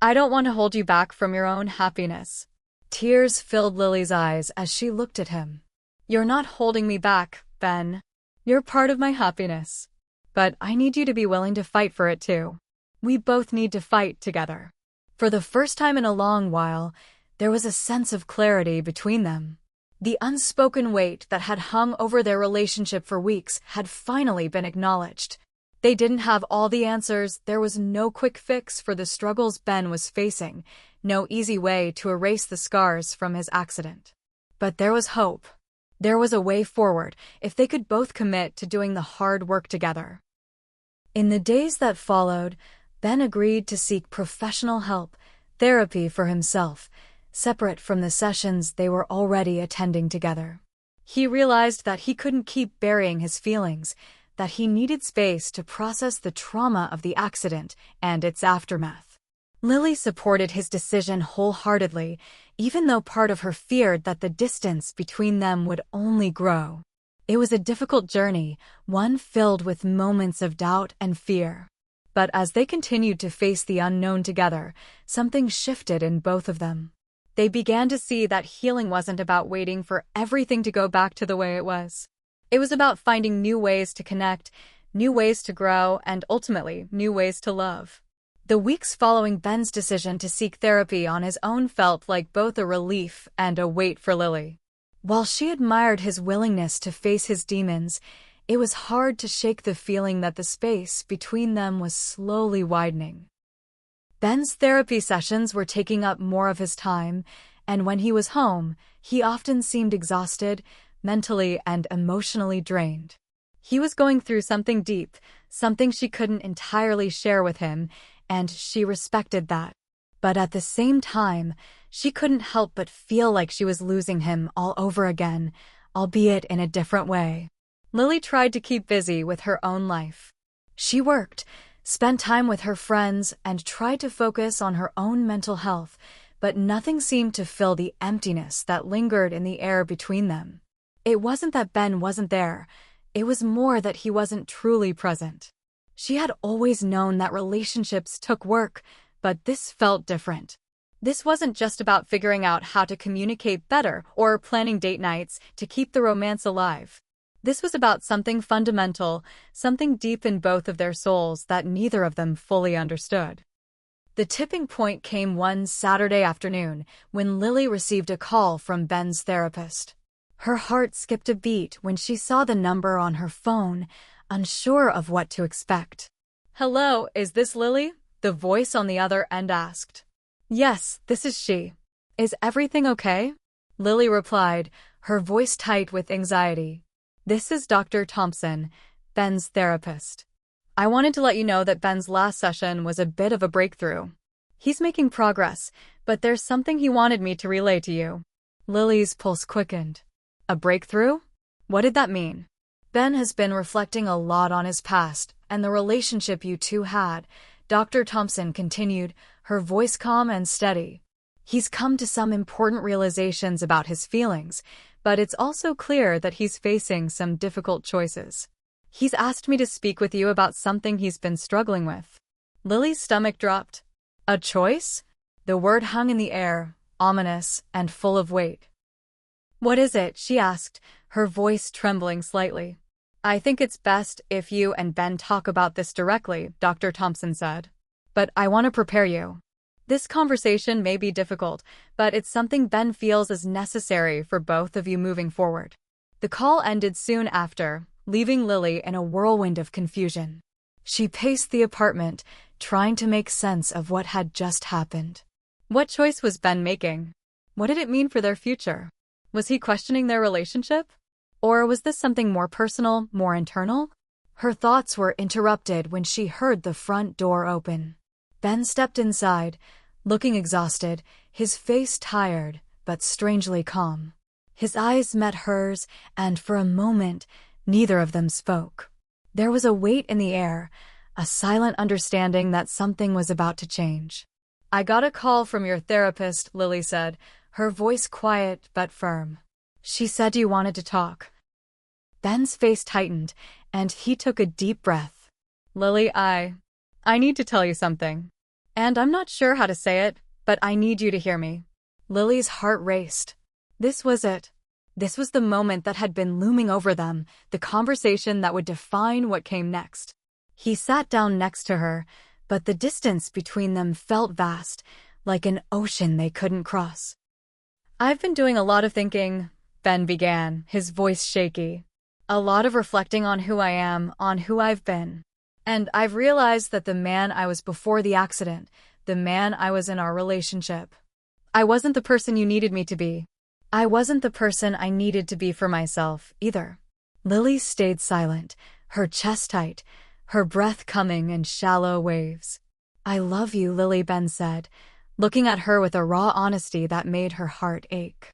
I don't want to hold you back from your own happiness. Tears filled Lily's eyes as she looked at him. You're not holding me back, Ben. You're part of my happiness. But I need you to be willing to fight for it too. We both need to fight together. For the first time in a long while, there was a sense of clarity between them. The unspoken weight that had hung over their relationship for weeks had finally been acknowledged. They didn't have all the answers, there was no quick fix for the struggles Ben was facing, no easy way to erase the scars from his accident. But there was hope. There was a way forward if they could both commit to doing the hard work together. In the days that followed, Ben agreed to seek professional help, therapy for himself, separate from the sessions they were already attending together. He realized that he couldn't keep burying his feelings, that he needed space to process the trauma of the accident and its aftermath. Lily supported his decision wholeheartedly, even though part of her feared that the distance between them would only grow. It was a difficult journey, one filled with moments of doubt and fear. But as they continued to face the unknown together, something shifted in both of them. They began to see that healing wasn't about waiting for everything to go back to the way it was. It was about finding new ways to connect, new ways to grow, and ultimately, new ways to love. The weeks following Ben's decision to seek therapy on his own felt like both a relief and a weight for Lily. While she admired his willingness to face his demons, it was hard to shake the feeling that the space between them was slowly widening. Ben's therapy sessions were taking up more of his time, and when he was home, he often seemed exhausted, mentally and emotionally drained. He was going through something deep, something she couldn't entirely share with him, and she respected that. But at the same time, she couldn't help but feel like she was losing him all over again, albeit in a different way. Lily tried to keep busy with her own life. She worked, spent time with her friends, and tried to focus on her own mental health, but nothing seemed to fill the emptiness that lingered in the air between them. It wasn't that Ben wasn't there, it was more that he wasn't truly present. She had always known that relationships took work, but this felt different. This wasn't just about figuring out how to communicate better or planning date nights to keep the romance alive. This was about something fundamental, something deep in both of their souls that neither of them fully understood. The tipping point came one Saturday afternoon when Lily received a call from Ben's therapist. Her heart skipped a beat when she saw the number on her phone, unsure of what to expect. "Hello, is this Lily?" the voice on the other end asked. "Yes, this is she. Is everything okay?" Lily replied, her voice tight with anxiety. This is Dr. Thompson, Ben's therapist. I wanted to let you know that Ben's last session was a bit of a breakthrough. He's making progress, but there's something he wanted me to relay to you. Lily's pulse quickened. A breakthrough? What did that mean? Ben has been reflecting a lot on his past and the relationship you two had, Dr. Thompson continued, her voice calm and steady. He's come to some important realizations about his feelings, but it's also clear that he's facing some difficult choices. He's asked me to speak with you about something he's been struggling with. Lily's stomach dropped. A choice? The word hung in the air, ominous and full of weight. What is it? She asked, her voice trembling slightly. I think it's best if you and Ben talk about this directly, Dr. Thompson said. But I want to prepare you. This conversation may be difficult, but it's something Ben feels is necessary for both of you moving forward. The call ended soon after, leaving Lily in a whirlwind of confusion. She paced the apartment, trying to make sense of what had just happened. What choice was Ben making? What did it mean for their future? Was he questioning their relationship? Or was this something more personal, more internal? Her thoughts were interrupted when she heard the front door open. Ben stepped inside, looking exhausted, his face tired, but strangely calm. His eyes met hers, and for a moment, neither of them spoke. There was a weight in the air, a silent understanding that something was about to change. I got a call from your therapist, Lily said, her voice quiet but firm. She said you wanted to talk. Ben's face tightened, and he took a deep breath. Lily, I need to tell you something. And I'm not sure how to say it, but I need you to hear me. Lily's heart raced. This was it. This was the moment that had been looming over them, the conversation that would define what came next. He sat down next to her, but the distance between them felt vast, like an ocean they couldn't cross. I've been doing a lot of thinking, Ben began, his voice shaky. A lot of reflecting on who I am, on who I've been. And I've realized that the man I was before the accident, the man I was in our relationship, I wasn't the person you needed me to be. I wasn't the person I needed to be for myself, either. Lily stayed silent, her chest tight, her breath coming in shallow waves. I love you, Lily, Ben said, looking at her with a raw honesty that made her heart ache.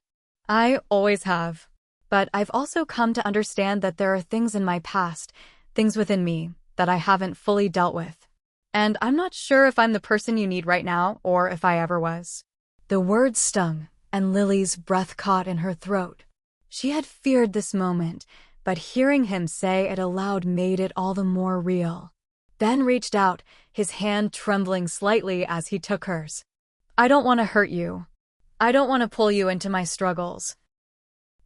I always have. But I've also come to understand that there are things in my past, things within me, that I haven't fully dealt with. And I'm not sure if I'm the person you need right now, or if I ever was. The words stung, and Lily's breath caught in her throat. She had feared this moment, but hearing him say it aloud made it all the more real. Ben reached out, his hand trembling slightly as he took hers. I don't want to hurt you. I don't want to pull you into my struggles.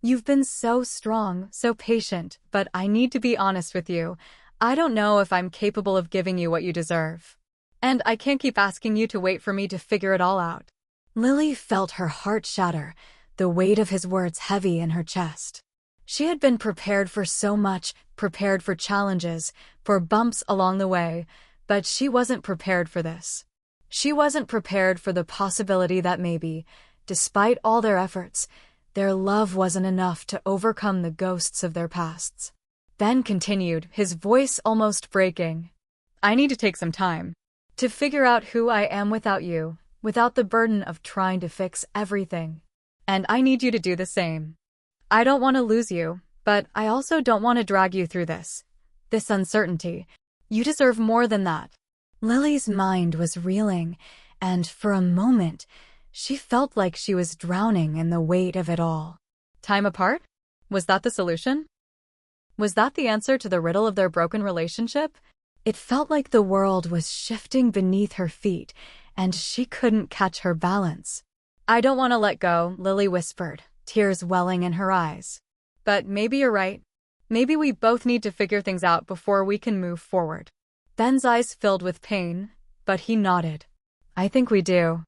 You've been so strong, so patient, but I need to be honest with you. I don't know if I'm capable of giving you what you deserve. And I can't keep asking you to wait for me to figure it all out. Lily felt her heart shatter, the weight of his words heavy in her chest. She had been prepared for so much, prepared for challenges, for bumps along the way, but she wasn't prepared for this. She wasn't prepared for the possibility that maybe, despite all their efforts, their love wasn't enough to overcome the ghosts of their pasts. Ben continued, his voice almost breaking. I need to take some time to figure out who I am without you, without the burden of trying to fix everything. And I need you to do the same. I don't want to lose you, but I also don't want to drag you through this uncertainty. You deserve more than that. Lily's mind was reeling, and for a moment, she felt like she was drowning in the weight of it all. Time apart? Was that the solution? Was that the answer to the riddle of their broken relationship? It felt like the world was shifting beneath her feet, and she couldn't catch her balance. I don't want to let go, Lily whispered, tears welling in her eyes. But maybe you're right. Maybe we both need to figure things out before we can move forward. Ben's eyes filled with pain, but he nodded. I think we do.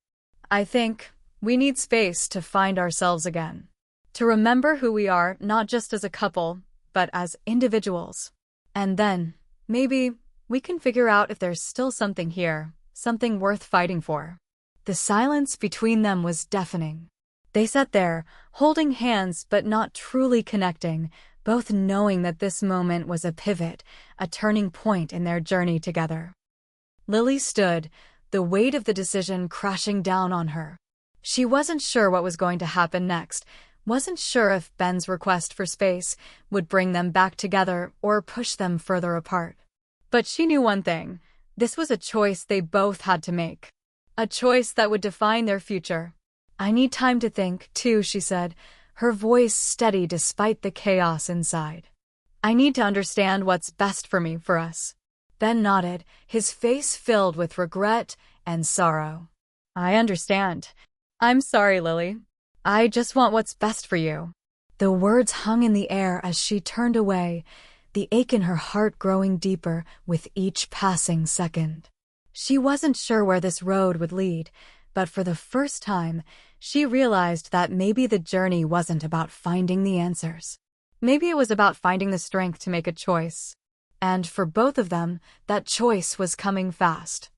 I think we need space to find ourselves again. To remember who we are, not just as a couple, but as individuals. And then, maybe, we can figure out if there's still something here, something worth fighting for. The silence between them was deafening. They sat there, holding hands but not truly connecting, both knowing that this moment was a pivot, a turning point in their journey together. Lily stood, the weight of the decision crashing down on her. She wasn't sure what was going to happen next, wasn't sure if Ben's request for space would bring them back together or push them further apart. But she knew one thing: this was a choice they both had to make. A choice that would define their future. "I need time to think, too," she said, her voice steady despite the chaos inside. "I need to understand what's best for me, for us." Ben nodded, his face filled with regret and sorrow. "I understand. I'm sorry, Lily. I just want what's best for you." The words hung in the air as she turned away, the ache in her heart growing deeper with each passing second. She wasn't sure where this road would lead, but for the first time, she realized that maybe the journey wasn't about finding the answers. Maybe it was about finding the strength to make a choice. And for both of them, that choice was coming fast.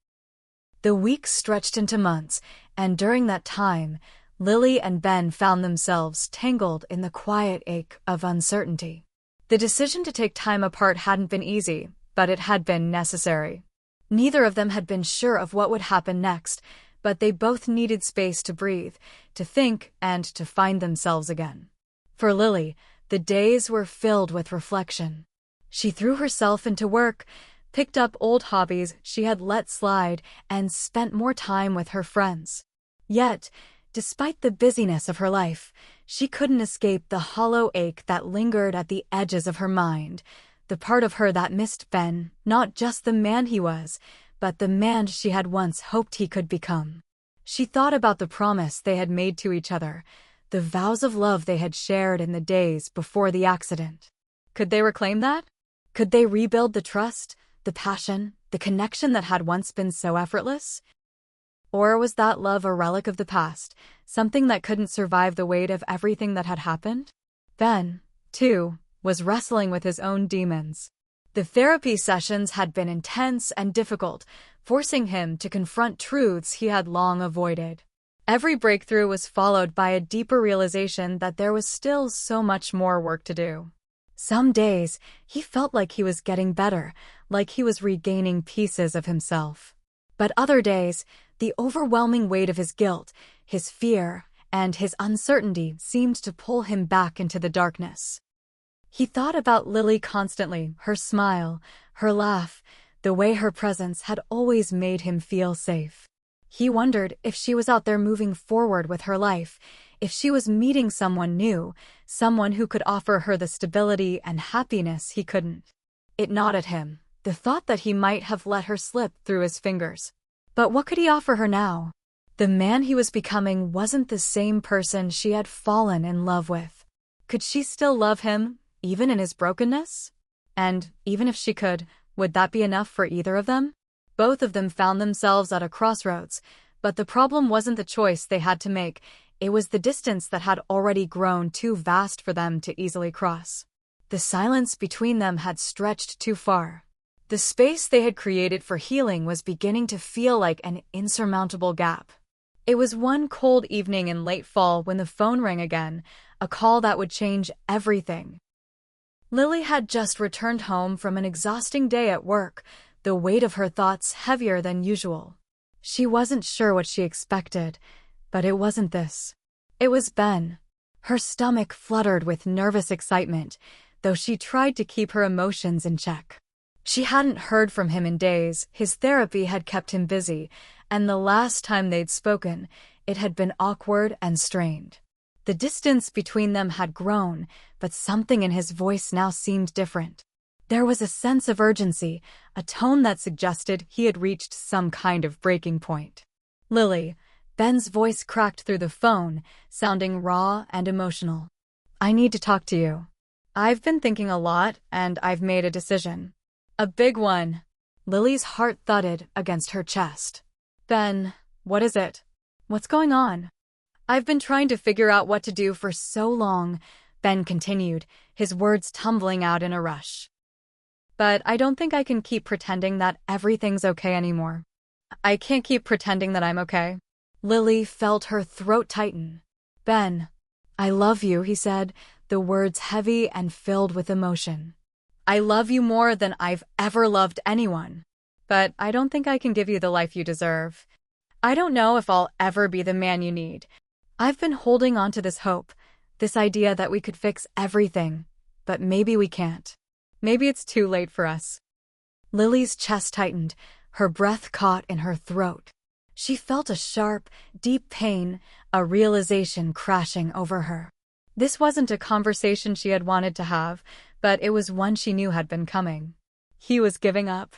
The weeks stretched into months, and during that time, Lily and Ben found themselves tangled in the quiet ache of uncertainty. The decision to take time apart hadn't been easy, but it had been necessary. Neither of them had been sure of what would happen next, but they both needed space to breathe, to think, and to find themselves again. For Lily, the days were filled with reflection. She threw herself into work, picked up old hobbies she had let slide, and spent more time with her friends. Yet, despite the busyness of her life, she couldn't escape the hollow ache that lingered at the edges of her mind, the part of her that missed Ben, not just the man he was, but the man she had once hoped he could become. She thought about the promise they had made to each other, the vows of love they had shared in the days before the accident. Could they reclaim that? Could they rebuild the trust, the passion, the connection that had once been so effortless? Or was that love a relic of the past, something that couldn't survive the weight of everything that had happened? Ben, too, was wrestling with his own demons. The therapy sessions had been intense and difficult, forcing him to confront truths he had long avoided. Every breakthrough was followed by a deeper realization that there was still so much more work to do. Some days, he felt like he was getting better, like he was regaining pieces of himself. But other days, the overwhelming weight of his guilt, his fear, and his uncertainty seemed to pull him back into the darkness. He thought about Lily constantly, her smile, her laugh, the way her presence had always made him feel safe. He wondered if she was out there moving forward with her life, if she was meeting someone new, someone who could offer her the stability and happiness he couldn't. It gnawed at him, the thought that he might have let her slip through his fingers. But what could he offer her now? The man he was becoming wasn't the same person she had fallen in love with. Could she still love him, even in his brokenness? And even if she could, would that be enough for either of them? Both of them found themselves at a crossroads, but the problem wasn't the choice they had to make, it was the distance that had already grown too vast for them to easily cross. The silence between them had stretched too far. The space they had created for healing was beginning to feel like an insurmountable gap. It was one cold evening in late fall when the phone rang again, a call that would change everything. Lily had just returned home from an exhausting day at work, the weight of her thoughts heavier than usual. She wasn't sure what she expected, but it wasn't this. It was Ben. Her stomach fluttered with nervous excitement, though she tried to keep her emotions in check. She hadn't heard from him in days, his therapy had kept him busy, and the last time they'd spoken, it had been awkward and strained. The distance between them had grown, but something in his voice now seemed different. There was a sense of urgency, a tone that suggested he had reached some kind of breaking point. "Lily," Ben's voice cracked through the phone, sounding raw and emotional. "I need to talk to you. I've been thinking a lot, and I've made a decision. A big one." Lily's heart thudded against her chest. "Ben, what is it? What's going on?" "I've been trying to figure out what to do for so long," Ben continued, his words tumbling out in a rush. "But I don't think I can keep pretending that everything's okay anymore. I can't keep pretending that I'm okay." Lily felt her throat tighten. Ben, I love you, he said, the words heavy and filled with emotion. I love you more than I've ever loved anyone. But I don't think I can give you the life you deserve. I don't know if I'll ever be the man you need. I've been holding on to this hope, this idea that we could fix everything, but maybe we can't. Maybe it's too late for us. Lily's chest tightened, her breath caught in her throat. She felt a sharp, deep pain, a realization crashing over her. This wasn't a conversation she had wanted to have, but it was one she knew had been coming. He was giving up.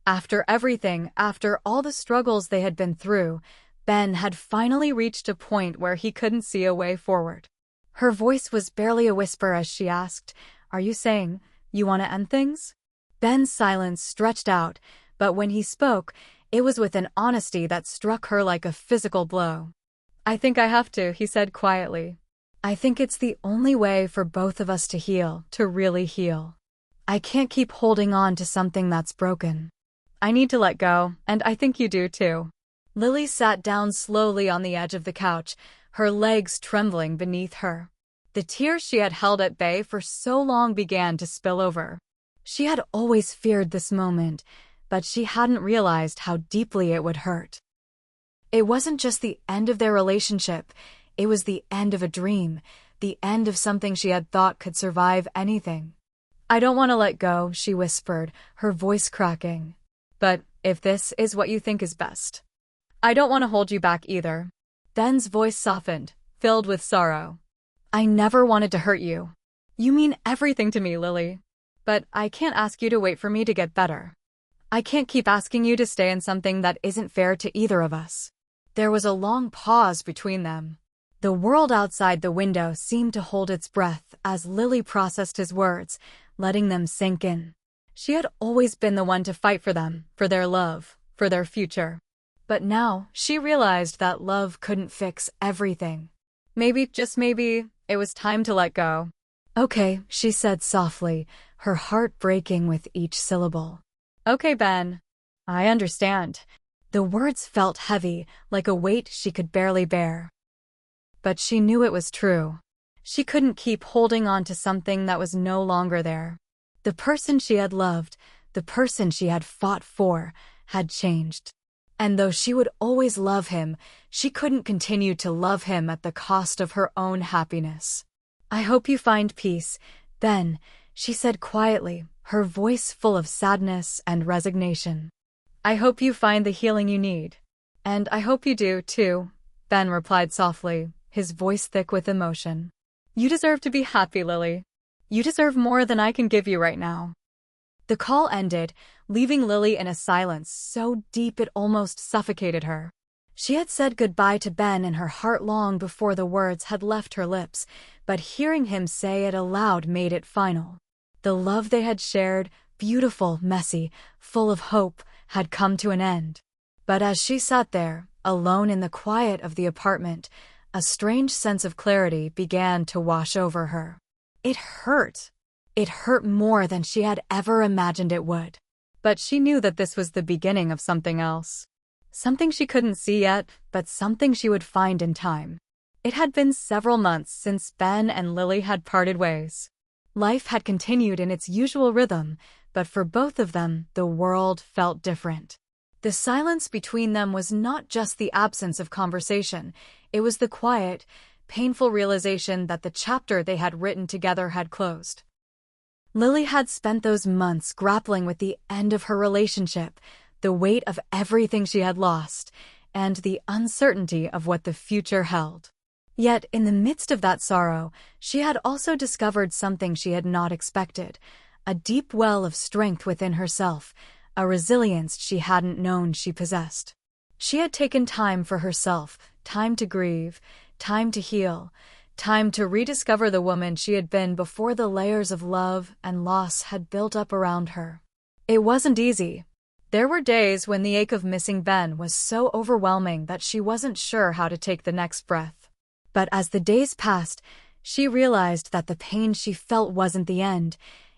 After everything, after all the struggles they had been through, Ben had finally reached a point where he couldn't see a way forward. Her voice was barely a whisper as she asked, "Are you saying you want to end things?" Ben's silence stretched out, but when he spoke, it was with an honesty that struck her like a physical blow. "I think I have to," he said quietly. "I think it's the only way for both of us to heal, to really heal. I can't keep holding on to something that's broken. I need to let go, and I think you do too." Lily sat down slowly on the edge of the couch, her legs trembling beneath her. The tears she had held at bay for so long began to spill over. She had always feared this moment, but she hadn't realized how deeply it would hurt. It wasn't just the end of their relationship, it was the end of a dream, the end of something she had thought could survive anything. "I don't want to let go," she whispered, her voice cracking. "But if this is what you think is best, I don't want to hold you back either." Ben's voice softened, filled with sorrow. "I never wanted to hurt you. You mean everything to me, Lily. But I can't ask you to wait for me to get better. I can't keep asking you to stay in something that isn't fair to either of us." There was a long pause between them. The world outside the window seemed to hold its breath as Lily processed his words, letting them sink in. She had always been the one to fight for them, for their love, for their future. But now she realized that love couldn't fix everything. Maybe, just maybe, it was time to let go. "Okay," she said softly, her heart breaking with each syllable. "Okay, Ben. I understand." The words felt heavy, like a weight she could barely bear. But she knew it was true. She couldn't keep holding on to something that was no longer there. The person she had loved, the person she had fought for, had changed. And though she would always love him, she couldn't continue to love him at the cost of her own happiness. "I hope you find peace, Ben," she said quietly, her voice full of sadness and resignation. "I hope you find the healing you need. And I hope you do, too," Ben replied softly, his voice thick with emotion. "You deserve to be happy, Lily. You deserve more than I can give you right now." The call ended, leaving Lily in a silence so deep it almost suffocated her. She had said goodbye to Ben in her heart long before the words had left her lips, but hearing him say it aloud made it final. The love they had shared, beautiful, messy, full of hope, had come to an end. But as she sat there, alone in the quiet of the apartment, a strange sense of clarity began to wash over her. It hurt. It hurt more than she had ever imagined it would. But she knew that this was the beginning of something else. Something she couldn't see yet, but something she would find in time. It had been several months since Ben and Lily had parted ways. Life had continued in its usual rhythm, but for both of them, the world felt different. The silence between them was not just the absence of conversation, it was the quiet, painful realization that the chapter they had written together had closed. Lily had spent those months grappling with the end of her relationship, the weight of everything she had lost, and the uncertainty of what the future held. Yet, in the midst of that sorrow, she had also discovered something she had not expected, a deep well of strength within herself, a resilience she hadn't known she possessed. She had taken time for herself, time to grieve, time to heal, time to rediscover the woman she had been before the layers of love and loss had built up around her. It wasn't easy. There were days when the ache of missing Ben was so overwhelming that she wasn't sure how to take the next breath. But as the days passed, she realized that the pain she felt wasn't the end.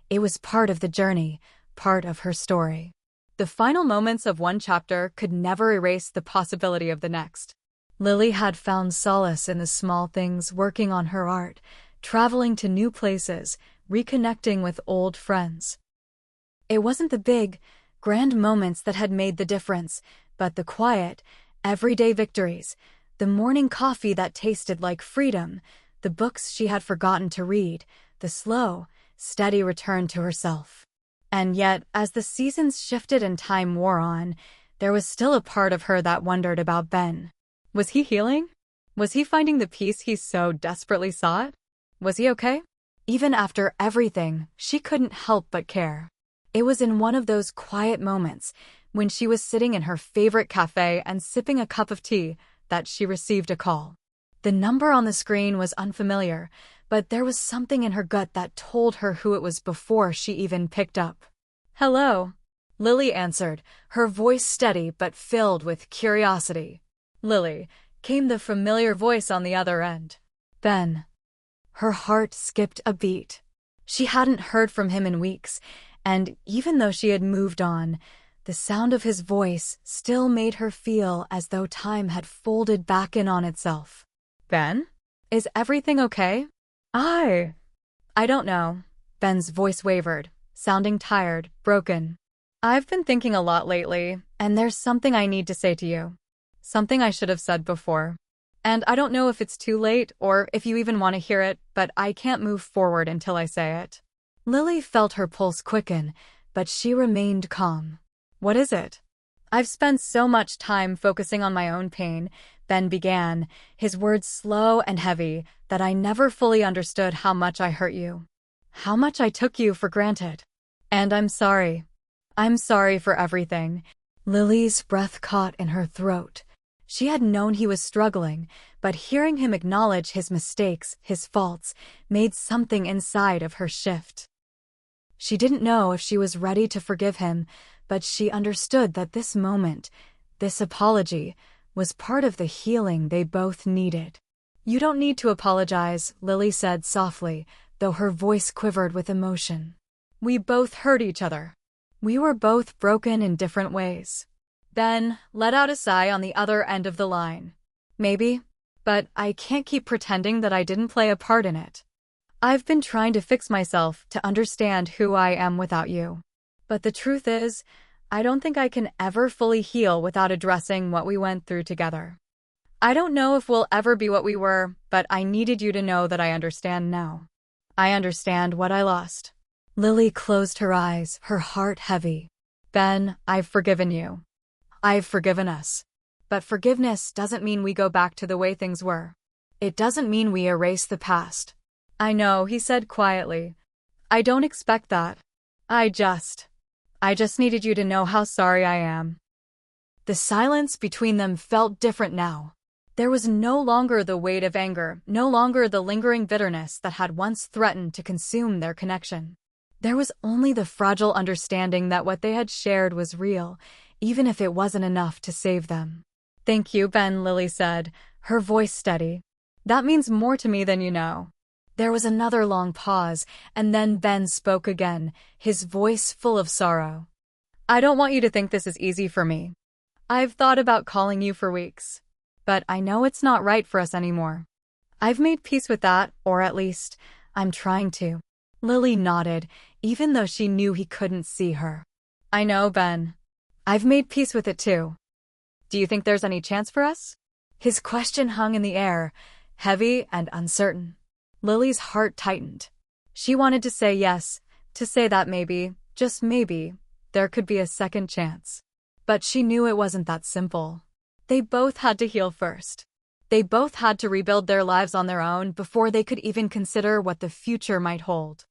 It was part of the journey, part of her story. The final moments of one chapter could never erase the possibility of the next. Lily had found solace in the small things, working on her art, traveling to new places, reconnecting with old friends. It wasn't the big, grand moments that had made the difference, but the quiet, everyday victories, the morning coffee that tasted like freedom, the books she had forgotten to read, the slow, steady return to herself. And yet, as the seasons shifted and time wore on, there was still a part of her that wondered about Ben. Was he healing? Was he finding the peace he so desperately sought? Was he okay? Even after everything, she couldn't help but care. It was in one of those quiet moments, when she was sitting in her favorite cafe and sipping a cup of tea, that she received a call. The number on the screen was unfamiliar, but there was something in her gut that told her who it was before she even picked up. "Hello," Lily answered, her voice steady but filled with curiosity. "Lily," came the familiar voice on the other end. "Ben." Her heart skipped a beat. She hadn't heard from him in weeks, and even though she had moved on, the sound of his voice still made her feel as though time had folded back in on itself. "Ben? Is everything okay?" I don't know." Ben's voice wavered, sounding tired, broken. "I've been thinking a lot lately, and there's something I need to say to you. Something I should have said before. And I don't know if it's too late or if you even want to hear it, but I can't move forward until I say it." Lily felt her pulse quicken, but she remained calm. "What is it?" "I've spent so much time focusing on my own pain," Ben began, his words slow and heavy, "that I never fully understood how much I hurt you. How much I took you for granted. And I'm sorry. I'm sorry for everything." Lily's breath caught in her throat. She had known he was struggling, but hearing him acknowledge his mistakes, his faults, made something inside of her shift. She didn't know if she was ready to forgive him, but she understood that this moment, this apology, was part of the healing they both needed. "You don't need to apologize," Lily said softly, though her voice quivered with emotion. "We both hurt each other. We were both broken in different ways." Ben let out a sigh on the other end of the line. "Maybe, but I can't keep pretending that I didn't play a part in it. I've been trying to fix myself to understand who I am without you. But the truth is, I don't think I can ever fully heal without addressing what we went through together. I don't know if we'll ever be what we were, but I needed you to know that I understand now. I understand what I lost." Lily closed her eyes, her heart heavy. "Ben, I've forgiven you. I've forgiven us. But forgiveness doesn't mean we go back to the way things were. It doesn't mean we erase the past." "I know," he said quietly. "I don't expect that. I just needed you to know how sorry I am." The silence between them felt different now. There was no longer the weight of anger, no longer the lingering bitterness that had once threatened to consume their connection. There was only the fragile understanding that what they had shared was real, even if it wasn't enough to save them. "Thank you, Ben," Lily said, her voice steady. "That means more to me than you know." There was another long pause, and then Ben spoke again, his voice full of sorrow. "I don't want you to think this is easy for me. I've thought about calling you for weeks. But I know it's not right for us anymore. I've made peace with that, or at least, I'm trying to." Lily nodded, even though she knew he couldn't see her. "I know, Ben. I've made peace with it too. Do you think there's any chance for us?" His question hung in the air, heavy and uncertain. Lily's heart tightened. She wanted to say yes, to say that maybe, just maybe, there could be a second chance. But she knew it wasn't that simple. They both had to heal first. They both had to rebuild their lives on their own before they could even consider what the future might hold.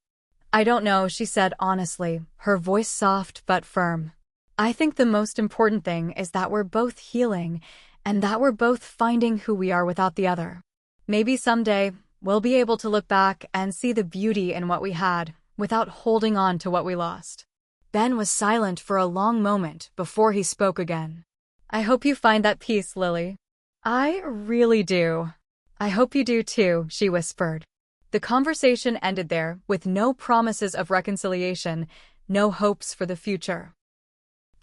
"I don't know," she said honestly, her voice soft but firm. "I think the most important thing is that we're both healing, and that we're both finding who we are without the other. Maybe someday, we'll be able to look back and see the beauty in what we had, without holding on to what we lost." Ben was silent for a long moment before he spoke again. "I hope you find that peace, Lily. I really do. I hope you do too," she whispered. The conversation ended there, with no promises of reconciliation, no hopes for the future.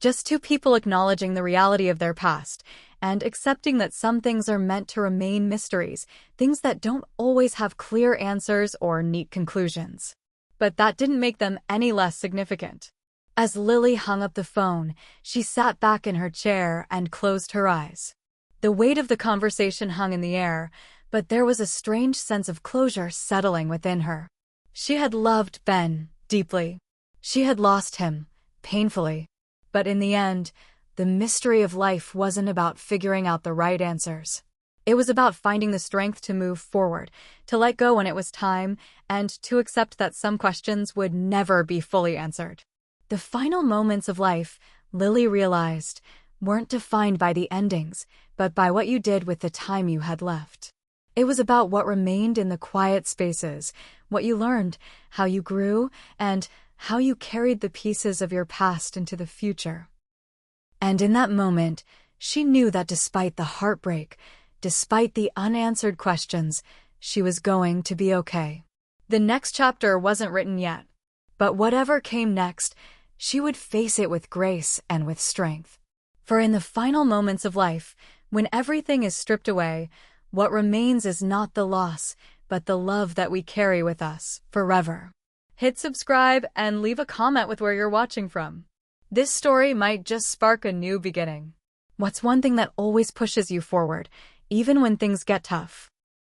Just two people acknowledging the reality of their past and accepting that some things are meant to remain mysteries, things that don't always have clear answers or neat conclusions. But that didn't make them any less significant. As Lily hung up the phone, she sat back in her chair and closed her eyes. The weight of the conversation hung in the air, but there was a strange sense of closure settling within her. She had loved Ben deeply. She had lost him painfully. But in the end, the mystery of life wasn't about figuring out the right answers. It was about finding the strength to move forward, to let go when it was time, and to accept that some questions would never be fully answered. The final moments of life, Lily realized, weren't defined by the endings, but by what you did with the time you had left. It was about what remained in the quiet spaces, what you learned, how you grew, and how you carried the pieces of your past into the future. And in that moment, she knew that despite the heartbreak, despite the unanswered questions, she was going to be okay. The next chapter wasn't written yet, but whatever came next, she would face it with grace and with strength. For in the final moments of life, when everything is stripped away, what remains is not the loss, but the love that we carry with us forever. Hit subscribe and leave a comment with where you're watching from. This story might just spark a new beginning. What's one thing that always pushes you forward, even when things get tough?